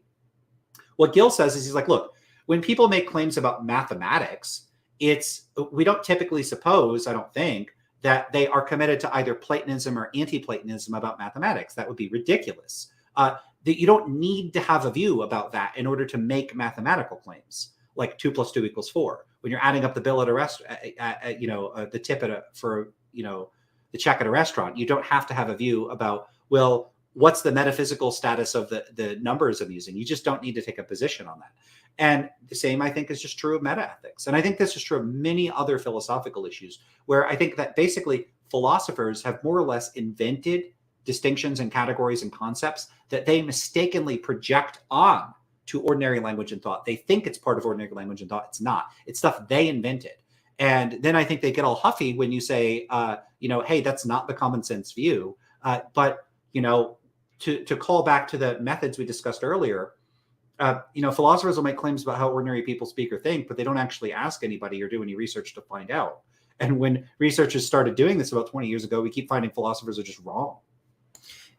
What Gill says is, he's like, look, when people make claims about mathematics, we don't typically suppose, I don't think, that they are committed to either Platonism or anti-Platonism about mathematics. That would be ridiculous. That you don't need to have a view about that in order to make mathematical claims, like 2 + 2 = 4. When you're adding up the bill at a restaurant, the tip for the check at a restaurant, you don't have to have a view about, well, what's the metaphysical status of the numbers I'm using. You just don't need to take a position on that. And the same, I think, is just true of metaethics. And I think this is true of many other philosophical issues, where I think that basically philosophers have more or less invented distinctions and categories and concepts that they mistakenly project on to ordinary language and thought. They think it's part of ordinary language and thought. It's not. It's stuff they invented. And then I think they get all huffy when you say, hey, that's not the common sense view. But to call back to the methods we discussed earlier, philosophers will make claims about how ordinary people speak or think, but they don't actually ask anybody or do any research to find out. And when researchers started doing this about 20 years ago, we keep finding philosophers are just wrong.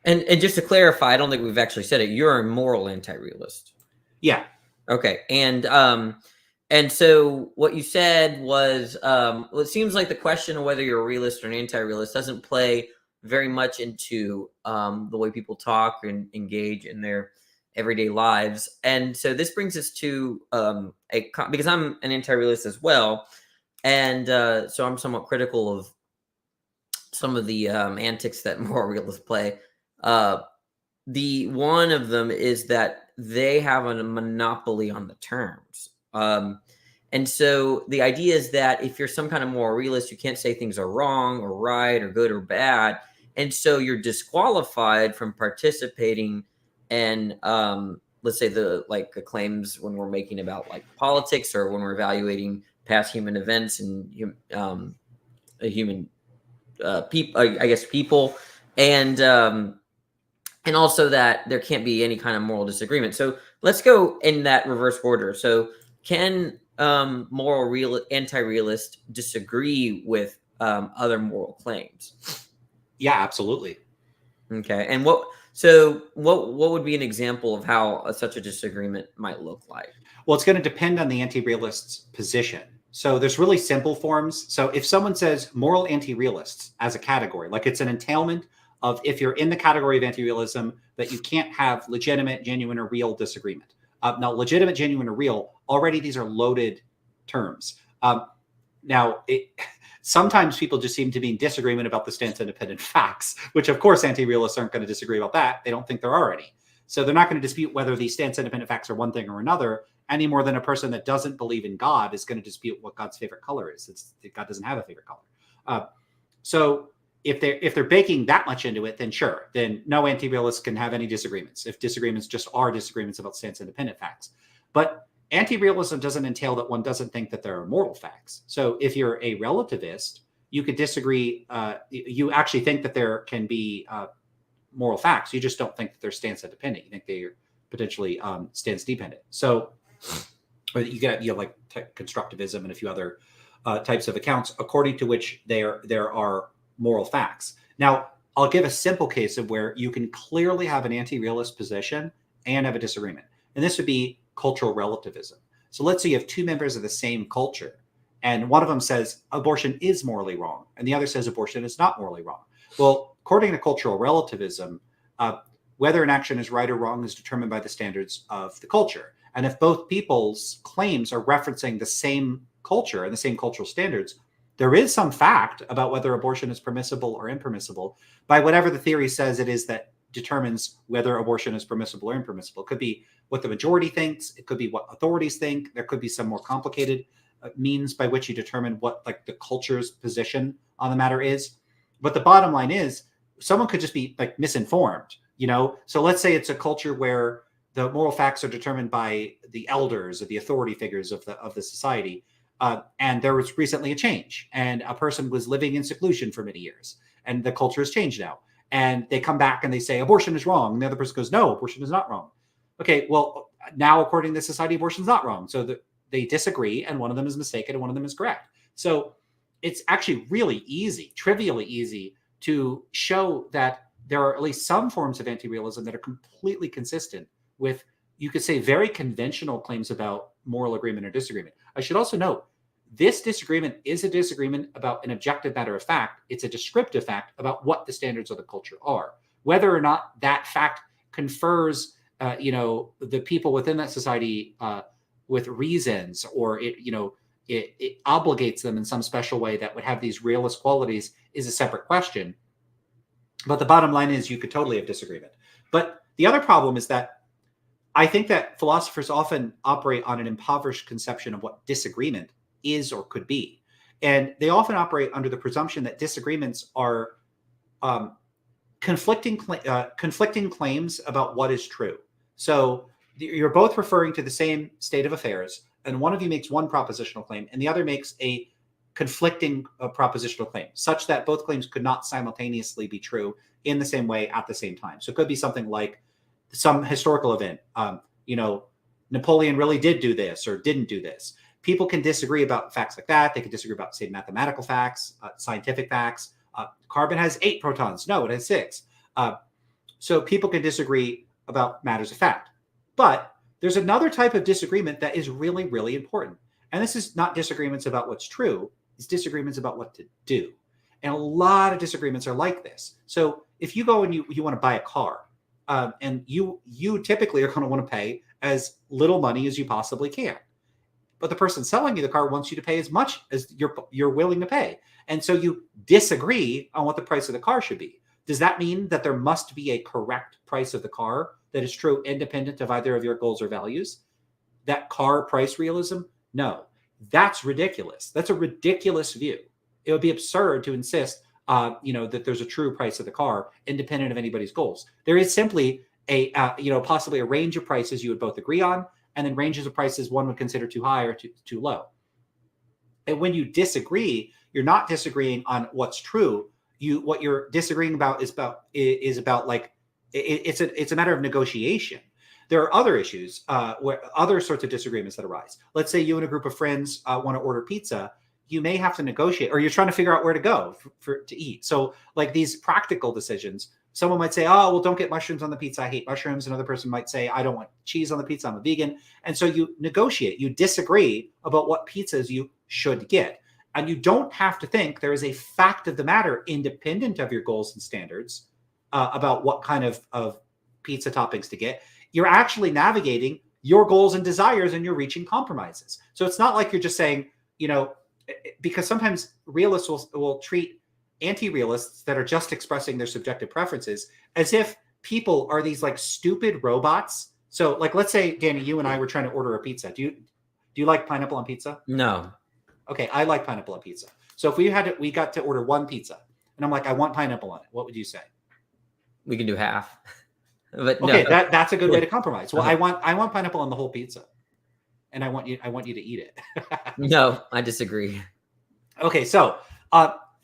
And just to clarify, I don't think we've actually said it. You're a moral anti-realist. Yeah. Okay. And so what you said was, it seems like the question of whether you're a realist or an anti-realist doesn't play very much into the way people talk and engage in their everyday lives. And so this brings us to because I'm an anti-realist as well, and so I'm somewhat critical of some of the antics that moral realists play. The one of them is that they have a monopoly on the terms. And so the idea is that if you're some kind of moral realist, you can't say things are wrong or right or good or bad. And so you're disqualified from participating in, let's say, the claims when we're making about like politics or when we're evaluating past human events and human people, I guess, people. And also that there can't be any kind of moral disagreement. So let's go in that reverse order. So can anti-realist disagree with other moral claims? Yeah, absolutely. Okay. And what would be an example of how such a disagreement might look like? Well, it's going to depend on the anti-realist's position. So there's really simple forms. So if someone says moral anti-realists as a category, like it's an entailment of if you're in the category of anti-realism, that you can't have legitimate, genuine, or real disagreement. Now, legitimate, genuine, or real, already these are loaded terms. Sometimes people just seem to be in disagreement about the stance-independent facts, which of course anti-realists aren't going to disagree about that. They don't think there are any. So they're not going to dispute whether these stance-independent facts are one thing or another, any more than a person that doesn't believe in God is going to dispute what God's favorite color is. God doesn't have a favorite color. So if they're baking that much into it, then sure, then no anti-realists can have any disagreements. If disagreements just are disagreements about stance-independent facts. But anti-realism doesn't entail that one doesn't think that there are moral facts. So if you're a relativist, you could disagree. You actually think that there can be moral facts. You just don't think that they're stance-independent. You think they're potentially stance-dependent. So you have like constructivism and a few other types of accounts according to which there are moral facts. Now, I'll give a simple case of where you can clearly have an anti-realist position and have a disagreement. And this would be cultural relativism. So let's say you have two members of the same culture, and one of them says abortion is morally wrong, and the other says abortion is not morally wrong. Well, according to cultural relativism, whether an action is right or wrong is determined by the standards of the culture. And if both people's claims are referencing the same culture and the same cultural standards, there is some fact about whether abortion is permissible or impermissible by whatever the theory says it is that determines whether abortion is permissible or impermissible. It could be what the majority thinks. It could be what authorities think. There could be some more complicated means by which you determine what like the culture's position on the matter is. But the bottom line is someone could just be like misinformed, you know? So let's say it's a culture where the moral facts are determined by the elders or the authority figures of the society. And there was recently a change, and a person was living in seclusion for many years, and the culture has changed now. And they come back and they say abortion is wrong. And the other person goes, no, abortion is not wrong. Okay, well, now according to society, abortion is not wrong. So they disagree, and one of them is mistaken and one of them is correct. So it's actually really easy, trivially easy, to show that there are at least some forms of anti-realism that are completely consistent with, you could say, very conventional claims about moral agreement or disagreement. I should also note, this disagreement is a disagreement about an objective matter of fact. It's a descriptive fact about what the standards of the culture are. Whether or not that fact confers, the people within that society with reasons, or it obligates them in some special way that would have these realist qualities, is a separate question. But the bottom line is you could totally have disagreement. But the other problem is that I think that philosophers often operate on an impoverished conception of what disagreement is or could be. And they often operate under the presumption that disagreements are conflicting claims about what is true. So you're both referring to the same state of affairs, and one of you makes one propositional claim and the other makes a conflicting propositional claim, such that both claims could not simultaneously be true in the same way at the same time. So it could be something like some historical event, Napoleon really did do this or didn't do this. People can disagree about facts like that. They can disagree about, say, mathematical facts, scientific facts. Carbon has 8 protons. No, it has 6. So people can disagree about matters of fact. But there's another type of disagreement that is really, really important. And this is not disagreements about what's true. It's disagreements about what to do. And a lot of disagreements are like this. So if you go and you want to buy a car, and you typically are going to want to pay as little money as you possibly can. But the person selling you the car wants you to pay as much as you're willing to pay. And so you disagree on what the price of the car should be. Does that mean that there must be a correct price of the car that is true independent of either of your goals or values? That car price realism? No, that's ridiculous. That's a ridiculous view. It would be absurd to insist that there's a true price of the car independent of anybody's goals. There is simply possibly a range of prices you would both agree on, and then ranges of prices one would consider too high or too low. And when you disagree, you're not disagreeing on what's true. What you're disagreeing about is about like it's a matter of negotiation. There are other issues where other sorts of disagreements that arise. Let's say you and a group of friends want to order pizza. You may have to negotiate, or you're trying to figure out where to go to eat. So like these practical decisions, someone might say, oh, well, don't get mushrooms on the pizza. I hate mushrooms. Another person might say, I don't want cheese on the pizza. I'm a vegan. And so you negotiate. You disagree about what pizzas you should get. And you don't have to think there is a fact of the matter independent of your goals and standards about what kind of pizza toppings to get. You're actually navigating your goals and desires, and you're reaching compromises. So it's not like you're just saying, because sometimes realists will treat anti-realists that are just expressing their subjective preferences as if people are these like stupid robots. So like, let's say, Danny, you and I were trying to order a pizza. Do you like pineapple on pizza? No. Okay, I like pineapple on pizza. So if we got to order one pizza, and I'm like, I want pineapple on it, what would you say? We can do half. But Okay, no. that's a good way to compromise. Well, I want pineapple on the whole pizza, and I want you to eat it. No, I disagree. Okay, so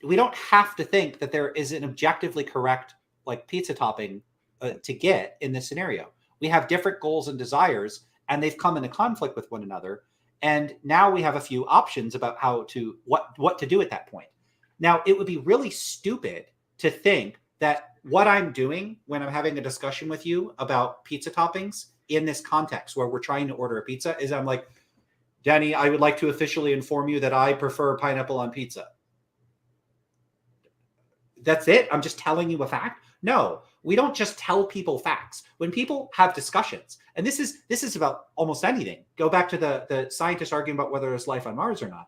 we don't have to think that there is an objectively correct like pizza topping to get in this scenario. We have different goals and desires, and they've come into conflict with one another. And now we have a few options about how to what to do at that point. Now, it would be really stupid to think that what I'm doing when I'm having a discussion with you about pizza toppings in this context where we're trying to order a pizza is I'm like, Danny, I would like to officially inform you that I prefer pineapple on pizza. That's it? I'm just telling you a fact? No, we don't just tell people facts. When people have discussions, and this is about almost anything. Go back to the scientists arguing about whether there's life on Mars or not.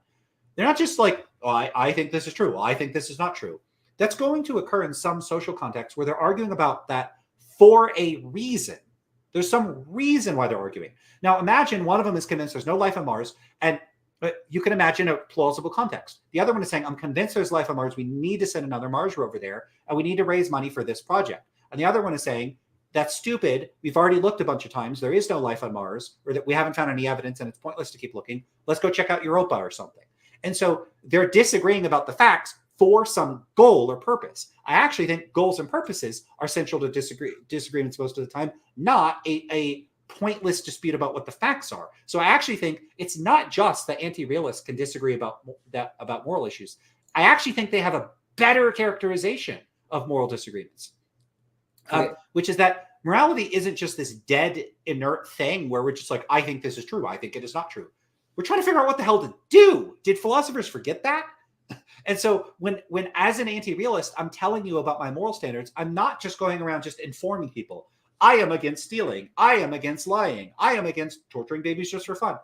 They're not just like, oh, I think this is true. Well, I think this is not true. That's going to occur in some social context where they're arguing about that for a reason. There's some reason why they're arguing. Now, imagine one of them is convinced there's no life on Mars, and you can imagine a plausible context. The other one is saying, I'm convinced there's life on Mars. We need to send another Mars rover there, and we need to raise money for this project. And the other one is saying, that's stupid. We've already looked a bunch of times. There is no life on Mars, or that we haven't found any evidence, and it's pointless to keep looking. Let's go check out Europa or something. And so they're disagreeing about the facts for some goal or purpose. I actually think goals and purposes are central to disagreements most of the time, not a pointless dispute about what the facts are. So I actually think it's not just that anti-realists can disagree about moral issues. I actually think they have a better characterization of moral disagreements, which is that morality isn't just this dead, inert thing where we're just like, I think this is true. I think it is not true. We're trying to figure out what the hell to do. Did philosophers forget that? And so when as an anti-realist, I'm telling you about my moral standards, I'm not just going around just informing people. I am against stealing. I am against lying. I am against torturing babies just for fun.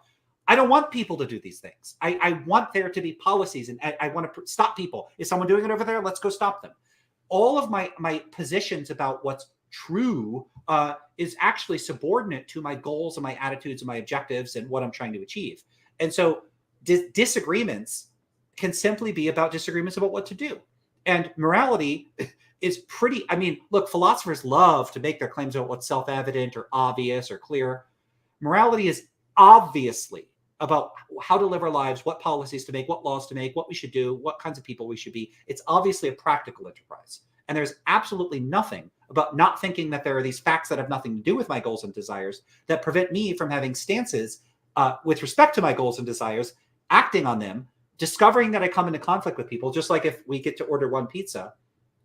I don't want people to do these things. I want there to be policies, and I want to stop people. Is someone doing it over there? Let's go stop them. All of my positions about what's true is actually subordinate to my goals and my attitudes and my objectives and what I'm trying to achieve. And so disagreements can simply be about disagreements about what to do. And morality is pretty, I mean, look, philosophers love to make their claims about what's self-evident or obvious or clear. Morality is obviously about how to live our lives, what policies to make, what laws to make, what we should do, what kinds of people we should be. It's obviously a practical enterprise. And there's absolutely nothing about not thinking that there are these facts that have nothing to do with my goals and desires that prevent me from having stances with respect to my goals and desires, acting on them, discovering that I come into conflict with people. Just like if we get to order one pizza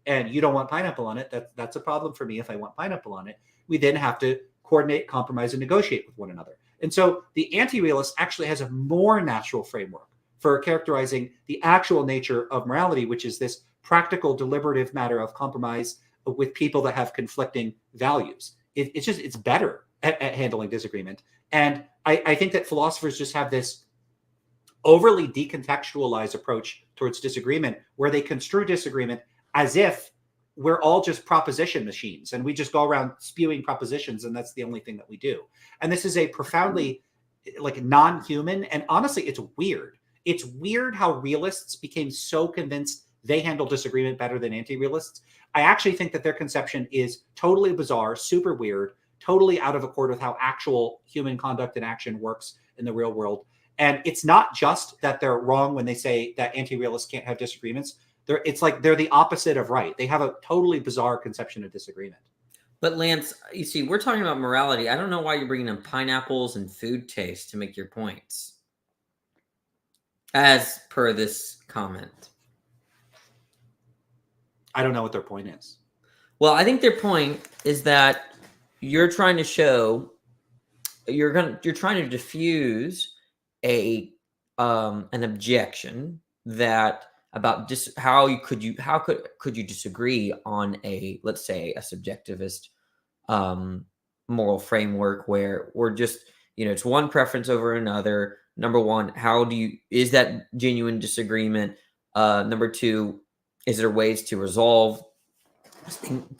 and you don't want pineapple on it, that's a problem for me if I want pineapple on it. We then have to coordinate, compromise, and negotiate with one another. And so the anti-realist actually has a more natural framework for characterizing the actual nature of morality, which is this practical, deliberative matter of compromise with people that have conflicting values. It's better at handling disagreement. And I think that philosophers just have this overly decontextualized approach towards disagreement where they construe disagreement as if we're all just proposition machines and we just go around spewing propositions and that's the only thing that we do. And this is a profoundly like non-human, and honestly, it's weird. It's weird how realists became so convinced they handle disagreement better than anti-realists. I actually think that their conception is totally bizarre, super weird, totally out of accord with how actual human conduct and action works in the real world. And it's not just that they're wrong when they say that anti-realists can't have disagreements. It's like they're the opposite of right. They have a totally bizarre conception of disagreement. But Lance, you see, we're talking about morality. I don't know why you're bringing in pineapples and food taste to make your points, as per this comment. I don't know what their point is. Well, I think their point is that you're trying to show you're trying to diffuse an objection that about how could you disagree on let's say a subjectivist moral framework where we're just it's one preference over another. Number one, is that genuine disagreement? Number two, is there ways to resolve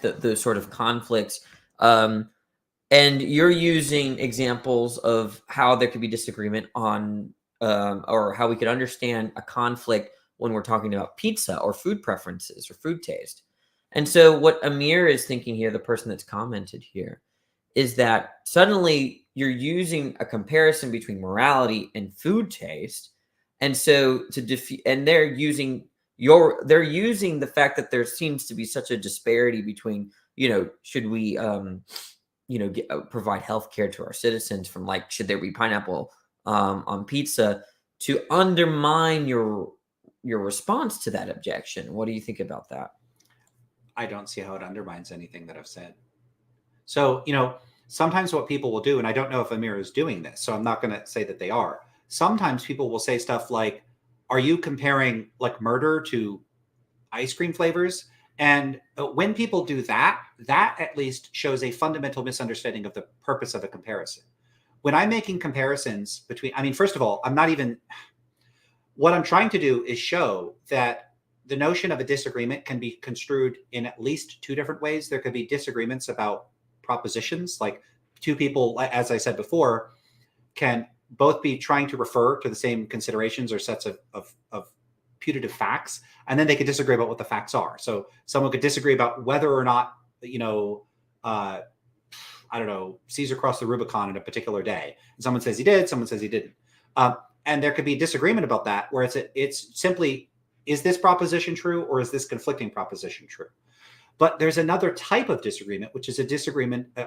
the sort of conflicts? And you're using examples of how there could be disagreement on, or how we could understand a conflict when we're talking about pizza or food preferences or food taste. And so what Amir is thinking here, the person that's commented here, is that suddenly you're using a comparison between morality and food taste. And so and they're using the fact that there seems to be such a disparity between, should we, provide health care to our citizens, from like, should there be pineapple on pizza, to undermine your response to that objection. What do you think about that? I don't see how it undermines anything that I've said. So, sometimes what people will do, and I don't know if Amir is doing this, so I'm not going to say that they are. Sometimes people will say stuff like, are you comparing like murder to ice cream flavors? And when people do that, that at least shows a fundamental misunderstanding of the purpose of a comparison. When I'm making comparisons between, first of all, what I'm trying to do is show that the notion of a disagreement can be construed in at least two different ways. There could be disagreements about propositions, like two people, as I said before, can both be trying to refer to the same considerations or sets of putative facts, and then they could disagree about what the facts are. So someone could disagree about whether or not, Caesar crossed the Rubicon in a particular day. And someone says he did, someone says he didn't. And there could be disagreement about that, where it's simply, is this proposition true, or is this conflicting proposition true? But there's another type of disagreement, which is a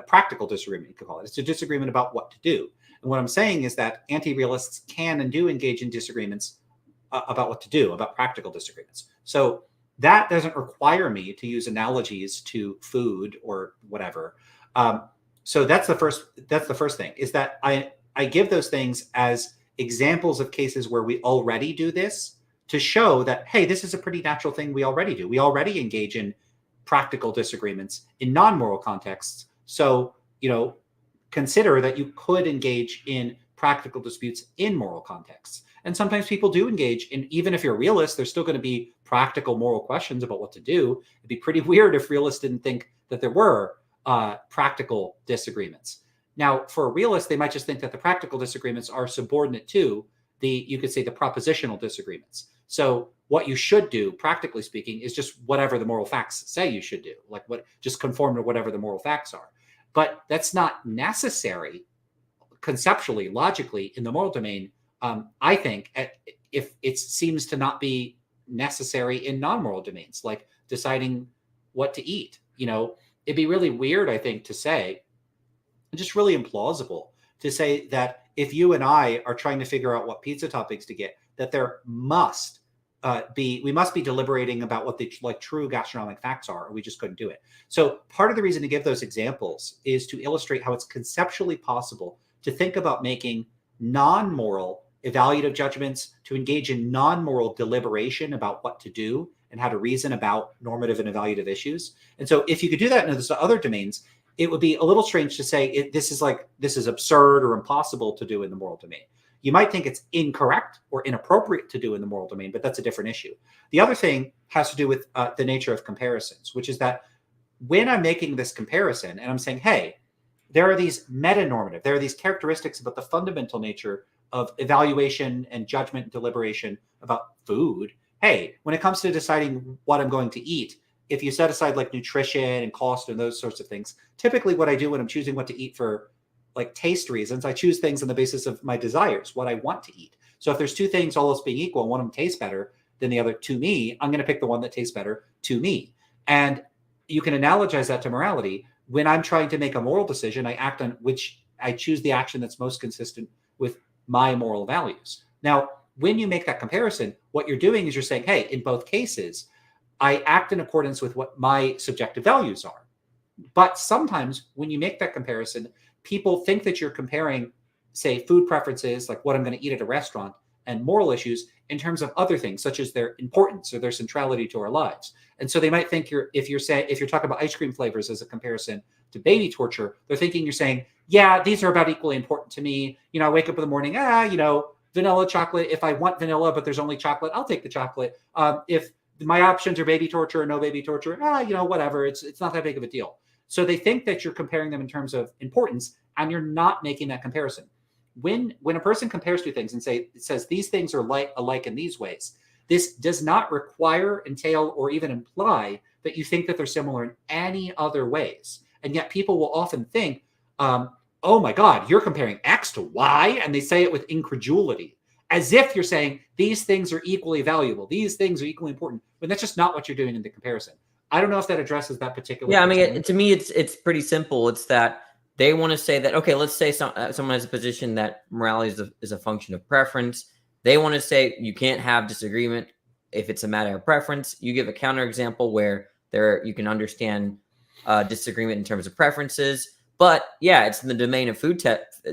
practical disagreement, you could call it. It's a disagreement about what to do. And what I'm saying is that anti-realists can and do engage in disagreements about what to do, about practical disagreements. So that doesn't require me to use analogies to food or whatever. So that's the first thing, is that I give those things as examples of cases where we already do this, to show that, hey, this is a pretty natural thing we already do. We already engage in practical disagreements in non-moral contexts. So, consider that you could engage in practical disputes in moral contexts. And sometimes people do engage in, even if you're a realist, there's still going to be practical moral questions about what to do. It'd be pretty weird if realists didn't think that there were practical disagreements. Now, for a realist, they might just think that the practical disagreements are subordinate to you could say, the propositional disagreements. So what you should do, practically speaking, is just whatever the moral facts say you should do, just conform to whatever the moral facts are. But that's not necessary conceptually, logically, in the moral domain. I think if it seems to not be necessary in non-moral domains, like deciding what to eat. It'd be really weird, I think, to say, just really implausible to say that if you and I are trying to figure out what pizza toppings to get, that there must we must be deliberating about what the true gastronomic facts are, or we just couldn't do it. So part of the reason to give those examples is to illustrate how it's conceptually possible to think about making non-moral evaluative judgments, to engage in non-moral deliberation about what to do and how to reason about normative and evaluative issues. And so if you could do that in those other domains, it would be a little strange to say this is absurd or impossible to do in the moral domain. You might think it's incorrect or inappropriate to do in the moral domain, but that's a different issue. The other thing has to do with the nature of comparisons, which is that when I'm making this comparison and I'm saying, hey, there are these meta-normative, there are these characteristics about the fundamental nature of evaluation and judgment and deliberation about food. Hey, when it comes to deciding what I'm going to eat, if you set aside nutrition and cost and those sorts of things, typically what I do when I'm choosing what to eat for taste reasons, I choose things on the basis of my desires, what I want to eat. So if there's two things, all else being equal, and one of them tastes better than the other to me, I'm going to pick the one that tastes better to me. And you can analogize that to morality. When I'm trying to make a moral decision, I choose the action that's most consistent with my moral values. Now, when you make that comparison, what you're doing is you're saying, hey, in both cases, I act in accordance with what my subjective values are. But sometimes when you make that comparison, people think that you're comparing, say, food preferences, like what I'm going to eat at a restaurant, and moral issues in terms of other things, such as their importance or their centrality to our lives. And so they might think if you're talking about ice cream flavors as a comparison to baby torture, they're thinking you're saying, yeah, these are about equally important to me. I wake up in the morning, vanilla chocolate. If I want vanilla, but there's only chocolate, I'll take the chocolate. If my options are baby torture or no baby torture, whatever. It's not that big of a deal. So they think that you're comparing them in terms of importance, and you're not making that comparison. When a person compares two things and says these things are alike in these ways, this does not require, entail, or even imply that you think that they're similar in any other ways. And yet people will often think, oh my God, you're comparing X to Y, and they say it with incredulity, as if you're saying these things are equally valuable, these things are equally important, but that's just not what you're doing in the comparison. I don't know if that addresses that particular. Yeah, I mean, to me, it's pretty simple. It's that they want to say that, okay, let's say someone has a position that morality is a function of preference. They want to say you can't have disagreement if it's a matter of preference. You give a counterexample where you can understand disagreement in terms of preferences. But yeah, it's in the domain of food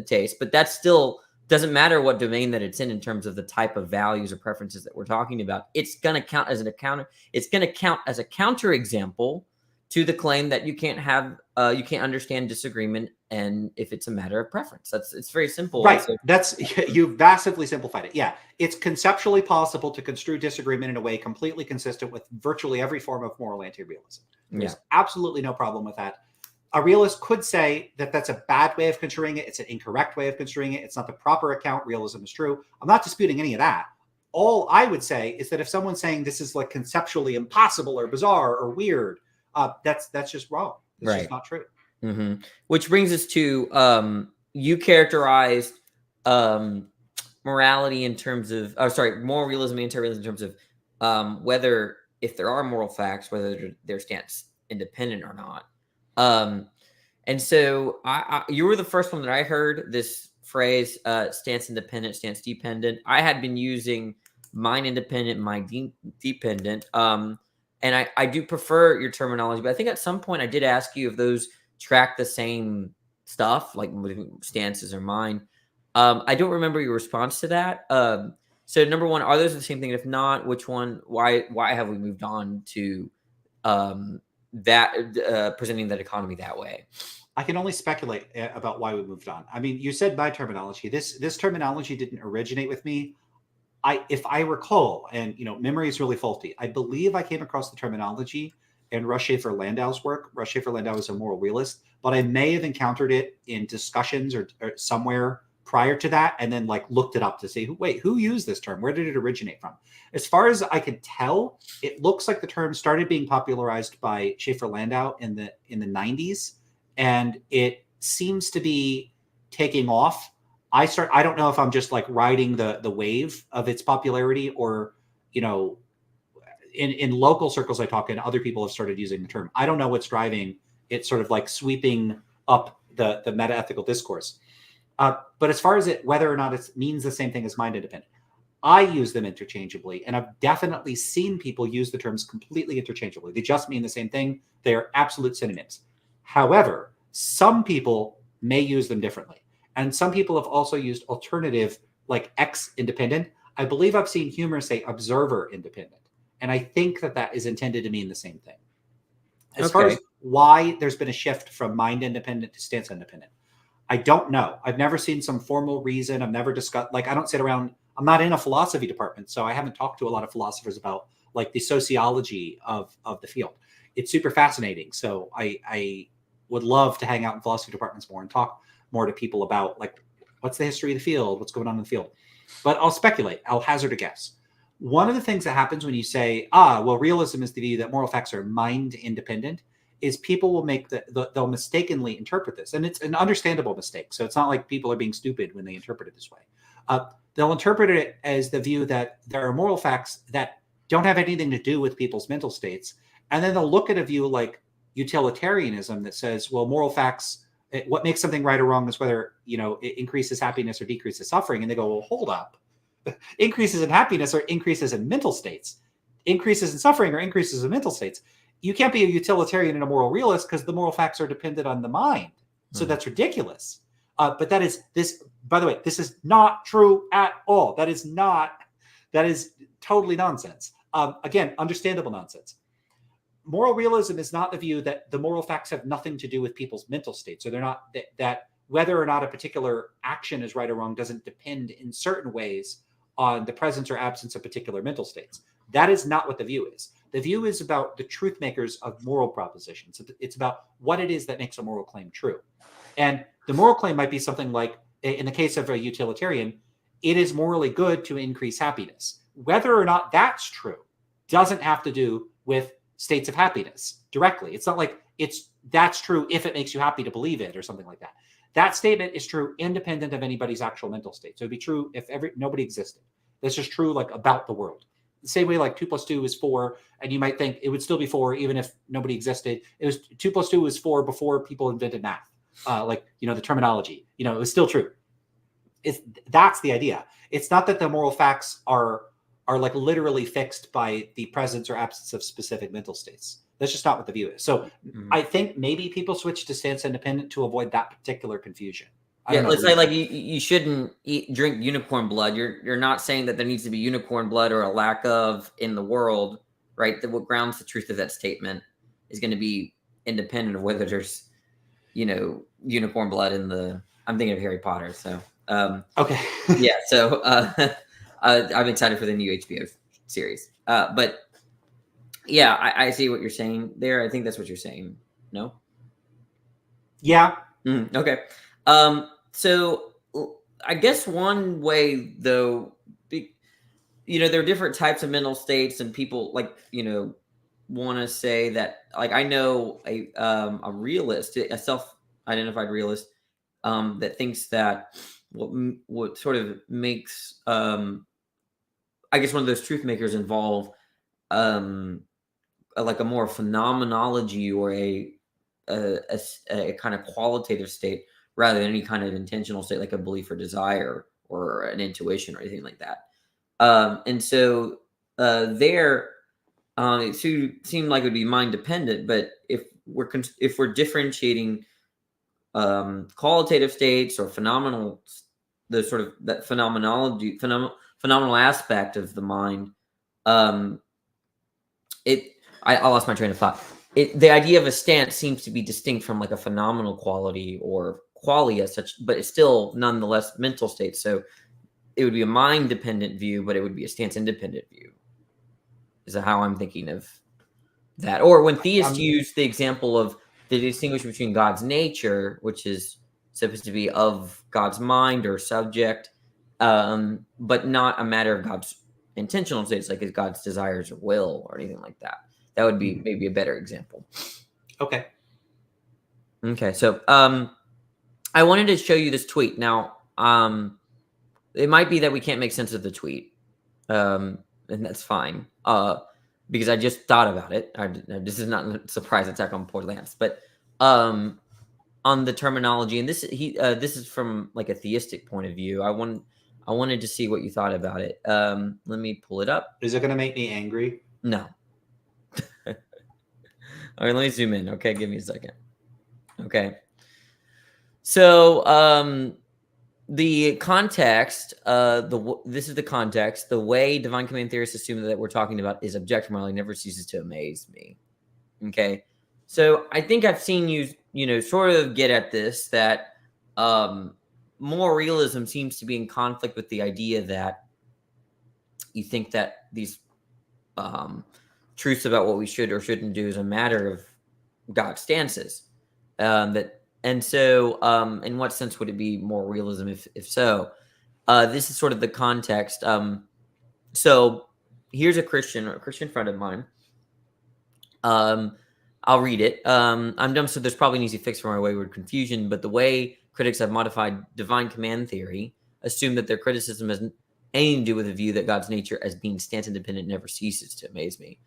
taste, but that still doesn't matter what domain that it's in terms of the type of values or preferences that we're talking about. It's going to count as it's going to count as a counterexample to the claim that you can't understand disagreement, and if it's a matter of preference. It's very simple. Right. You've vastly simplified it. Yeah. It's conceptually possible to construe disagreement in a way completely consistent with virtually every form of moral anti-realism. There's absolutely no problem with that. A realist could say that that's a bad way of construing it. It's an incorrect way of construing it. It's not the proper account. Realism is true. I'm not disputing any of that. All I would say is that if someone's saying this is like conceptually impossible or bizarre or weird, that's just wrong. It's just not true. Mm-hmm. Which brings us to you characterized morality in terms of, moral realism, anti-realism in terms of whether, if there are moral facts, whether they're stance independent or not. And so you were the first one that I heard this phrase, stance independent, stance dependent. I had been using mind independent, mind dependent. And I do prefer your terminology, but I think at some point I did ask you if those track the same stuff, like stances or mind. I don't remember your response to that. So number one, are those the same thing? If not, which one? Why have we moved on to that presenting that economy that way? I can only speculate about why we moved on. I mean, you said my terminology. This terminology didn't originate with me. If I recall, and memory is really faulty, I believe I came across the terminology in Russ Schaefer-Landau's work. Russ Schaefer-Landau is a moral realist, but I may have encountered it in discussions or somewhere prior to that, and then looked it up to say, who used this term? Where did it originate from? As far as I could tell, it looks like the term started being popularized by Schaefer-Landau in the 90s, and it seems to be taking off. I don't know if I'm just riding the wave of its popularity, or in local circles I talk in, other people have started using the term. I don't know what's driving it sort of sweeping up the metaethical discourse. But as far as whether or not it means the same thing as mind independent, I use them interchangeably, and I've definitely seen people use the terms completely interchangeably. They just mean the same thing. They are absolute synonyms. However, some people may use them differently. And some people have also used alternative, like X independent. I believe I've seen humorists say observer independent. And I think that is intended to mean the same thing. As far as why there's been a shift from mind independent to stance independent, I don't know. I've never seen some formal reason. I've never discussed, I don't sit around, I'm not in a philosophy department, so I haven't talked to a lot of philosophers about the sociology of the field. It's super fascinating. So I would love to hang out in philosophy departments more and talk more to people about what's the history of the field, what's going on in the field. But I'll speculate. I'll hazard a guess. One of the things that happens when you say, realism is the view that moral facts are mind independent, is people will make they'll mistakenly interpret this. And it's an understandable mistake. So it's not like people are being stupid when they interpret it this way. They'll interpret it as the view that there are moral facts that don't have anything to do with people's mental states. And then they'll look at a view like utilitarianism that says, well, moral facts, what makes something right or wrong is whether, it increases happiness or decreases suffering. And they go, well, hold up. Increases in happiness or increases in mental states. Increases in suffering or increases in mental states. You can't be a utilitarian and a moral realist because the moral facts are dependent on the mind. So that's ridiculous. But by the way, this is not true at all. That is totally nonsense. Again, understandable nonsense. Moral realism is not the view that the moral facts have nothing to do with people's mental states. So they're not that whether or not a particular action is right or wrong doesn't depend in certain ways on the presence or absence of particular mental states. That is not what the view is. The view is about the truth makers of moral propositions. It's about what it is that makes a moral claim true. And the moral claim might be something like, in the case of a utilitarian, it is morally good to increase happiness. Whether or not that's true doesn't have to do with states of happiness directly. It's not like that's true if it makes you happy to believe it or something like that. That statement is true independent of anybody's actual mental state. So it'd be true if nobody existed. That's just true like about the world. The same way like 2 + 2 is 4, and you might think it would still be 4 even if nobody existed. It was 2 + 2 was 4 before people invented math. The terminology, it was still true. That's the idea. It's not that the moral facts are like literally fixed by the presence or absence of specific mental states. That's just not what the view is. So I think maybe people switch to stance independent to avoid that particular confusion. Let's say like you shouldn't drink unicorn blood. You're not saying that there needs to be unicorn blood or a lack of in the world, right? That what grounds the truth of that statement is going to be independent of whether there's, unicorn blood in the. I'm thinking of Harry Potter, so okay, yeah. So I'm excited for the new HBO series, but yeah, I see what you're saying there. I think that's what you're saying. No. Yeah. Okay. So I guess one way though, there are different types of mental states, and people want to say that, like, I know a realist, a self-identified realist, that thinks that what sort of makes, I guess, one of those truth makers involve, like a more phenomenology or a kind of qualitative state rather than any kind of intentional state, like a belief or desire or an intuition or anything like that. And so it seemed like it would be mind dependent, but if we're differentiating qualitative states or phenomenal, the sort of that phenomenology, phenomenal aspect of the mind, I lost my train of thought. The idea of a stance seems to be distinct from like a phenomenal quality or qualia such, but it's still nonetheless mental state. So it would be a mind dependent view, but it would be a stance independent view. Is that how I'm thinking of that? Or when theists use the example of the distinguish between God's nature, which is supposed to be of God's mind or subject, but not a matter of God's intentional states, like is God's desires or will or anything like that. That would be maybe a better example. Okay. So I wanted to show you this tweet. Now, it might be that we can't make sense of the tweet, and that's fine, because I just thought about it. This is not a surprise attack on poor Lance, but on the terminology, and this is from like a theistic point of view. I wanted to see what you thought about it. Let me pull it up. Is it going to make me angry? No. All right, let me zoom in. Okay, give me a second. Okay. So the context, this is the context. The way divine command theorists assume that we're talking about is objective morality never ceases to amaze me. Okay. So I think I've seen you, sort of get at this, that moral realism seems to be in conflict with the idea that you think that these truths about what we should or shouldn't do is a matter of God's stances. And so, in what sense would it be moral realism if so? This is sort of the context. So here's a Christian friend of mine. I'll read it. I'm dumb, so there's probably an easy fix for my wayward confusion, but the way critics have modified divine command theory assume that their criticism has anything to do with a view that God's nature as being stance independent never ceases to amaze me.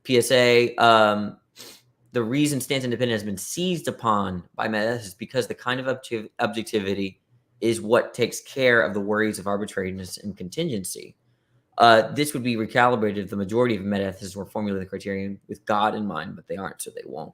PSA, the reason stance independent has been seized upon by metaethics is because the kind of objectivity is what takes care of the worries of arbitrariness and contingency. This would be recalibrated if the majority of metaethics were formulating the criterion with God in mind, but they aren't, so they won't.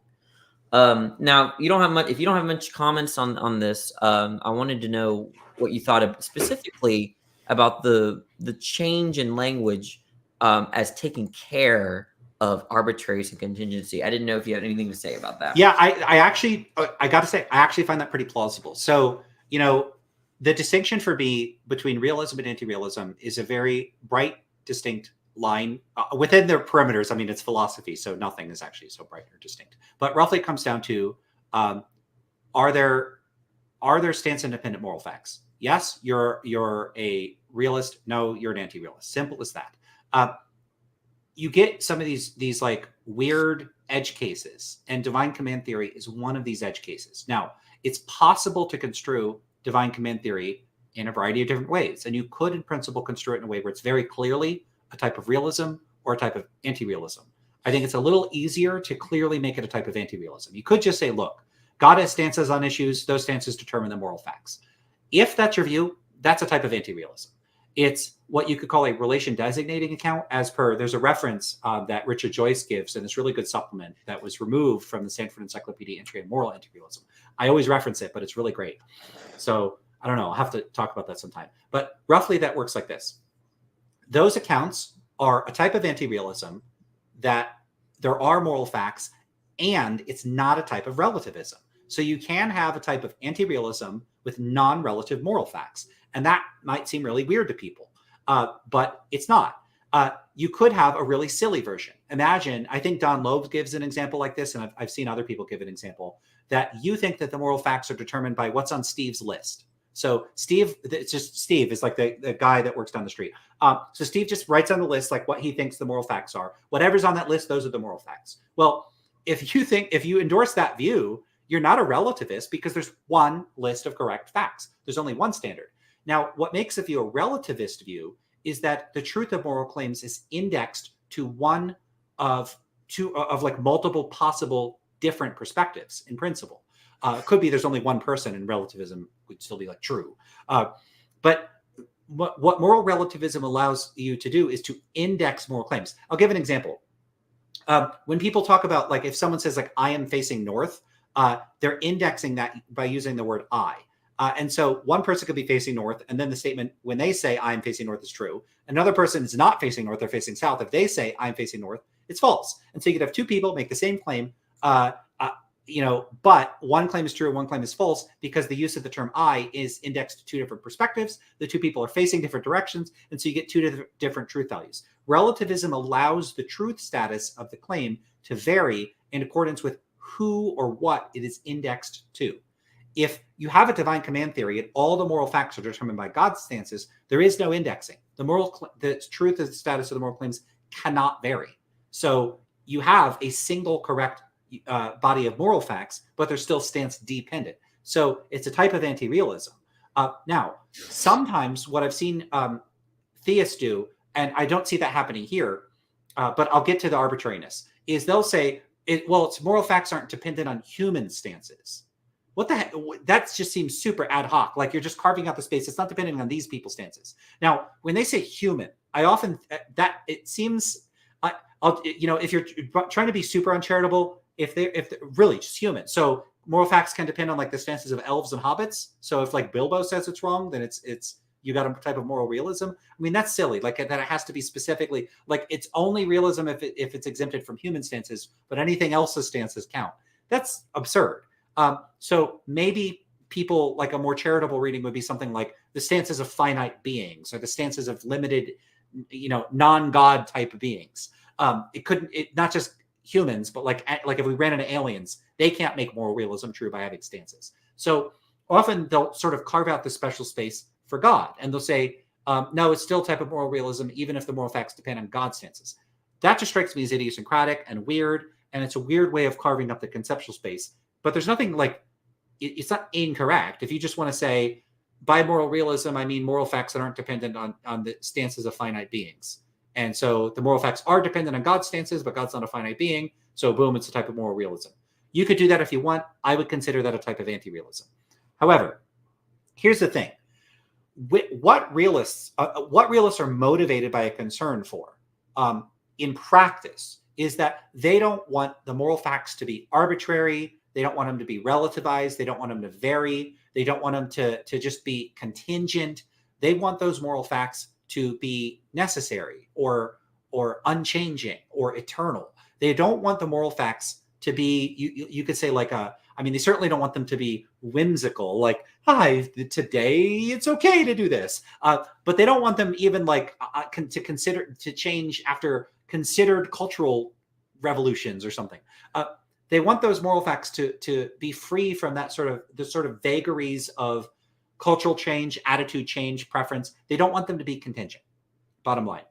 Now, if you don't have much comments on this, I wanted to know what you thought of specifically about the change in language as taking care of arbitrariness and contingency. I didn't know if you had anything to say about that. Yeah, I actually got to say, I actually find that pretty plausible. So you know, the distinction for me between realism and anti-realism is a very bright, distinct line within their perimeters. I mean, it's philosophy, so nothing is actually so bright or distinct. But roughly it comes down to, are there stance independent moral facts? Yes, you're a realist. No, you're an anti-realist. Simple as that. You get some of these like weird edge cases, and divine command theory is one of these edge cases. Now, it's possible to construe divine command theory in a variety of different ways, and you could, in principle, construe it in a way where it's very clearly a type of realism or a type of anti-realism. I think it's a little easier to clearly make it a type of anti-realism. You could just say, look, God has stances on issues; those stances determine the moral facts. If that's your view, that's a type of anti-realism. It's what you could call a relation designating account, as per, there's a reference that Richard Joyce gives in this really good supplement that was removed from the Stanford Encyclopedia entry on moral anti-realism. I always reference it, but it's really great. So I don't know, I'll have to talk about that sometime. But roughly that works like this. Those accounts are a type of anti-realism that there are moral facts, and it's not a type of relativism. So you can have a type of anti-realism with non-relative moral facts. And that might seem really weird to people, but it's not. You could have a really silly version. Imagine, I think Don Loeb gives an example like this, and I've seen other people give an example, that you think that the moral facts are determined by what's on Steve's list. So Steve, it's just Steve is like the guy that works down the street. So Steve just writes on the list like what he thinks the moral facts are. Whatever's on that list, those are the moral facts. Well, if you endorse that view, you're not a relativist because there's one list of correct facts. There's only one standard. Now, what makes a view a relativist view is that the truth of moral claims is indexed to one of like multiple possible different perspectives in principle. It could be there's only one person, and relativism would still be like true. But what moral relativism allows you to do is to index moral claims. I'll give an example. When people talk about, like, if someone says like, I am facing north, they're indexing that by using the word I. And so one person could be facing north, and then the statement, when they say I'm facing north, is true. Another person is not facing north, they're facing south. If they say I'm facing north, it's false. And so you could have two people make the same claim, but one claim is true and one claim is false because the use of the term I is indexed to two different perspectives. The two people are facing different directions, and so you get two different truth values. Relativism allows the truth status of the claim to vary in accordance with who or what it is indexed to. If you have a divine command theory and all the moral facts are determined by God's stances, there is no indexing. The truth and status of the moral claims cannot vary. So you have a single correct body of moral facts, but they're still stance dependent. So it's a type of anti-realism. Now, sometimes what I've seen theists do, and I don't see that happening here, but I'll get to the arbitrariness, is they'll say, it's moral facts aren't dependent on human stances. What the heck? That just seems super ad hoc. Like you're just carving out the space. It's not depending on these people's stances. Now, when they say human, I often that it seems, if you're trying to be super uncharitable, if they're really just human. So moral facts can depend on like the stances of elves and hobbits. So if like Bilbo says it's wrong, then it's you got a type of moral realism. I mean, that's silly. Like that it has to be specifically like it's only realism if it's exempted from human stances, but anything else's stances count. That's absurd. So maybe people, like a more charitable reading would be something like the stances of finite beings or the stances of limited, non-God type beings. It not just humans, but like if we ran into aliens, they can't make moral realism true by having stances. So often they'll sort of carve out the special space for God, and they'll say, no, it's still a type of moral realism, even if the moral facts depend on God's stances. That just strikes me as idiosyncratic and weird, and it's a weird way of carving up the conceptual space. But there's nothing like, it's not incorrect. If you just want to say, by moral realism, I mean moral facts that aren't dependent on the stances of finite beings. And so the moral facts are dependent on God's stances, but God's not a finite being. So boom, it's a type of moral realism. You could do that if you want. I would consider that a type of anti-realism. However, here's the thing. What realists are motivated by a concern for in practice is that they don't want the moral facts to be arbitrary. They don't want them to be relativized. They don't want them to vary. They don't want them to just be contingent. They want those moral facts to be necessary or unchanging or eternal. They don't want the moral facts to be, you could say like I I mean, they certainly don't want them to be whimsical, like, hi, today it's okay to do this. But they don't want them even like to change after considered cultural revolutions or something. They want those moral facts to be free from that sort of vagaries of cultural change, attitude change, preference. They don't want them to be contingent. Bottom line.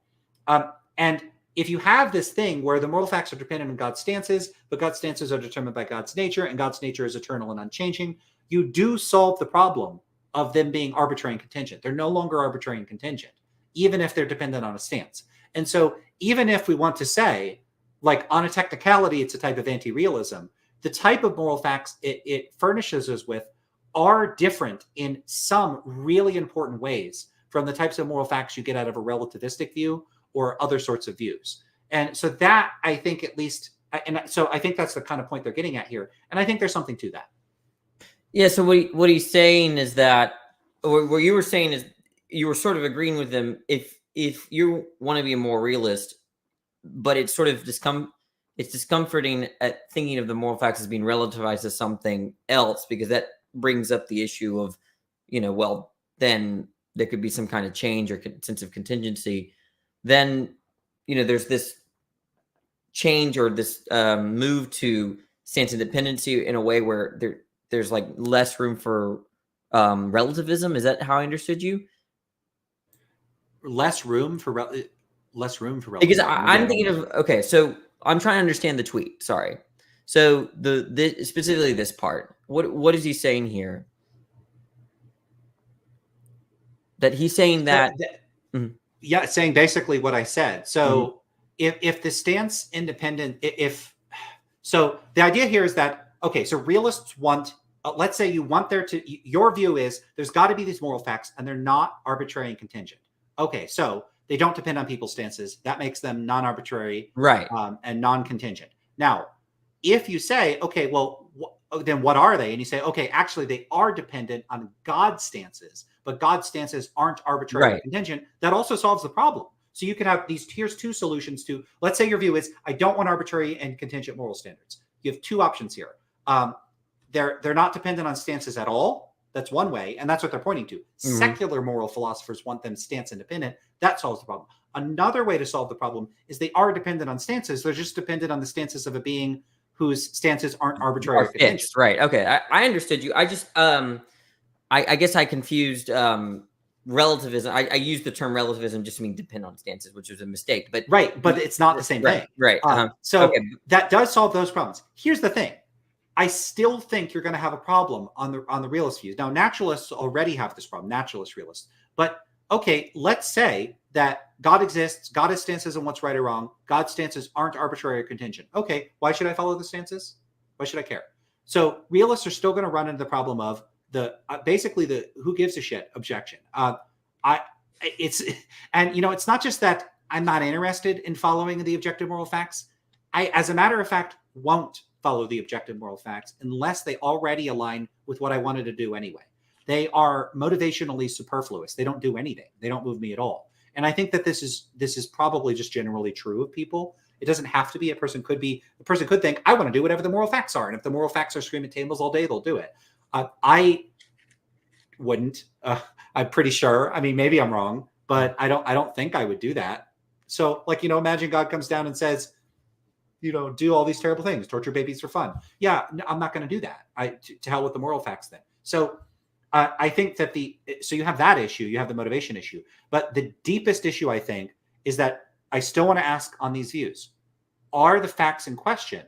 And if you have this thing where the moral facts are dependent on God's stances, but God's stances are determined by God's nature, and God's nature is eternal and unchanging, you do solve the problem of them being arbitrary and contingent. They're no longer arbitrary and contingent, even if they're dependent on a stance. And so even if we want to say, like, on a technicality, it's a type of anti-realism, the type of moral facts it furnishes us with are different in some really important ways from the types of moral facts you get out of a relativistic view or other sorts of views. And so that, I think, at least, and so I think that's the kind of point they're getting at here. And I think there's something to that. Yeah. So what he's saying is that, or what you were saying is, you were sort of agreeing with them. If you want to be a more realist, but it's sort of it's discomforting at thinking of the moral facts as being relativized to something else, because that brings up the issue of, well, then there could be some kind of change or sense of contingency. Then, there's this change or this move to stance independency in a way where there's like less room for relativism. Is that how I understood you? Less room for relativism. Because I'm thinking of, okay, so I'm trying to understand the tweet. Sorry. So specifically this part, what is he saying here? That he's saying that. Yeah, saying basically what I said. So if the stance independent, so the idea here is that, okay, so realists want, let's say you want your view is there's got to be these moral facts and they're not arbitrary and contingent. Okay, so they don't depend on people's stances. That makes them non-arbitrary, right, and non-contingent. Now, if you say, okay, well, then what are they? And you say, okay, actually, they are dependent on God's stances, but God's stances aren't arbitrary or contingent. That also solves the problem. So you can have here's two solutions to, let's say your view is, I don't want arbitrary and contingent moral standards. You have two options here. They're not dependent on stances at all. That's one way, and that's what they're pointing to. Secular moral philosophers want them stance independent. That solves the problem. Another way to solve the problem is they are dependent on stances. They're just dependent on the stances of a being whose stances aren't arbitrary or contingent. Right. Okay. I understood you. I just I guess I confused relativism. I used the term relativism just to mean depend on stances, which was a mistake. But but it's not the same thing. Right. So that does solve those problems. Here's the thing. I still think you're going to have a problem on the realist views. Now, naturalists already have this problem, naturalist realists. But okay, let's say that God exists, God has stances on what's right or wrong. God's stances aren't arbitrary or contingent. Okay, why should I follow the stances? Why should I care? So realists are still going to run into the problem of basically the who gives a shit objection. It's not just that I'm not interested in following the objective moral facts. I, as a matter of fact, won't follow the objective moral facts unless they already align with what I wanted to do anyway. They are motivationally superfluous. They don't do anything. They don't move me at all. And I think that this is probably just generally true of people. It doesn't have to be. A person could think, I want to do whatever the moral facts are. And if the moral facts are screaming tables all day, they'll do it. I wouldn't. I'm pretty sure. I mean, maybe I'm wrong, but I don't think I would do that. So, imagine God comes down and says, do all these terrible things, torture babies for fun. Yeah, no, I'm not going to do that. To hell with the moral facts then. So I think that so you have that issue, you have the motivation issue, but the deepest issue, I think, is that I still want to ask on these views, are the facts in question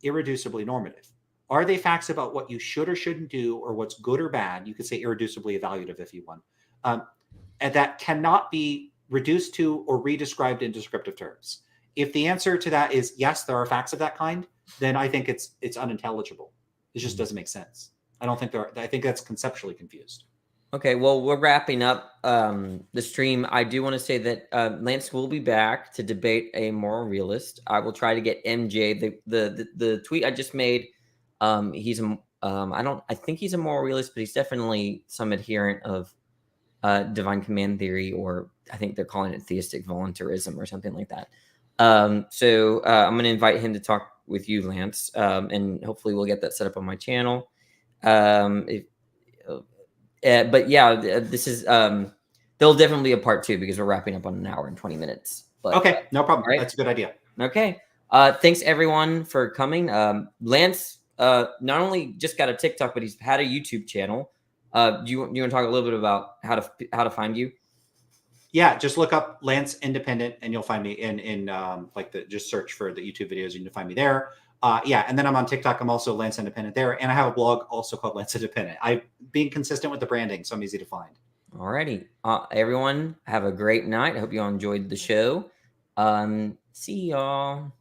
irreducibly normative? Are they facts about what you should or shouldn't do, or what's good or bad? You could say irreducibly evaluative if you want. And that cannot be reduced to or redescribed in descriptive terms. If the answer to that is yes, there are facts of that kind, then I think it's unintelligible. It just doesn't make sense. I think that's conceptually confused. Okay, well, we're wrapping up the stream. I do want to say that Lance will be back to debate a moral realist. I will try to get MJ. The tweet I just made, he's I think he's a moral realist, but he's definitely some adherent of divine command theory, or I think they're calling it theistic voluntarism or something like that. So I'm going to invite him to talk with you, Lance, and hopefully we'll get that set up on my channel. But yeah, this is there'll definitely be a part 2 because we're wrapping up on an hour and 20 minutes. But Okay, no problem. all right. That's a good idea. Okay. Thanks everyone for coming. Lance not only just got a TikTok, but he's had a YouTube channel. Do you want to talk a little bit about how to find you? Yeah, just look up Lance Independent and you'll find me in like just search for the YouTube videos. You can find me there. Yeah, and then I'm on TikTok. I'm also Lance Independent there, and I have a blog also called Lance Independent. I'm being consistent with the branding, so I'm easy to find. Alrighty, everyone, have a great night. I hope you all enjoyed the show. See y'all.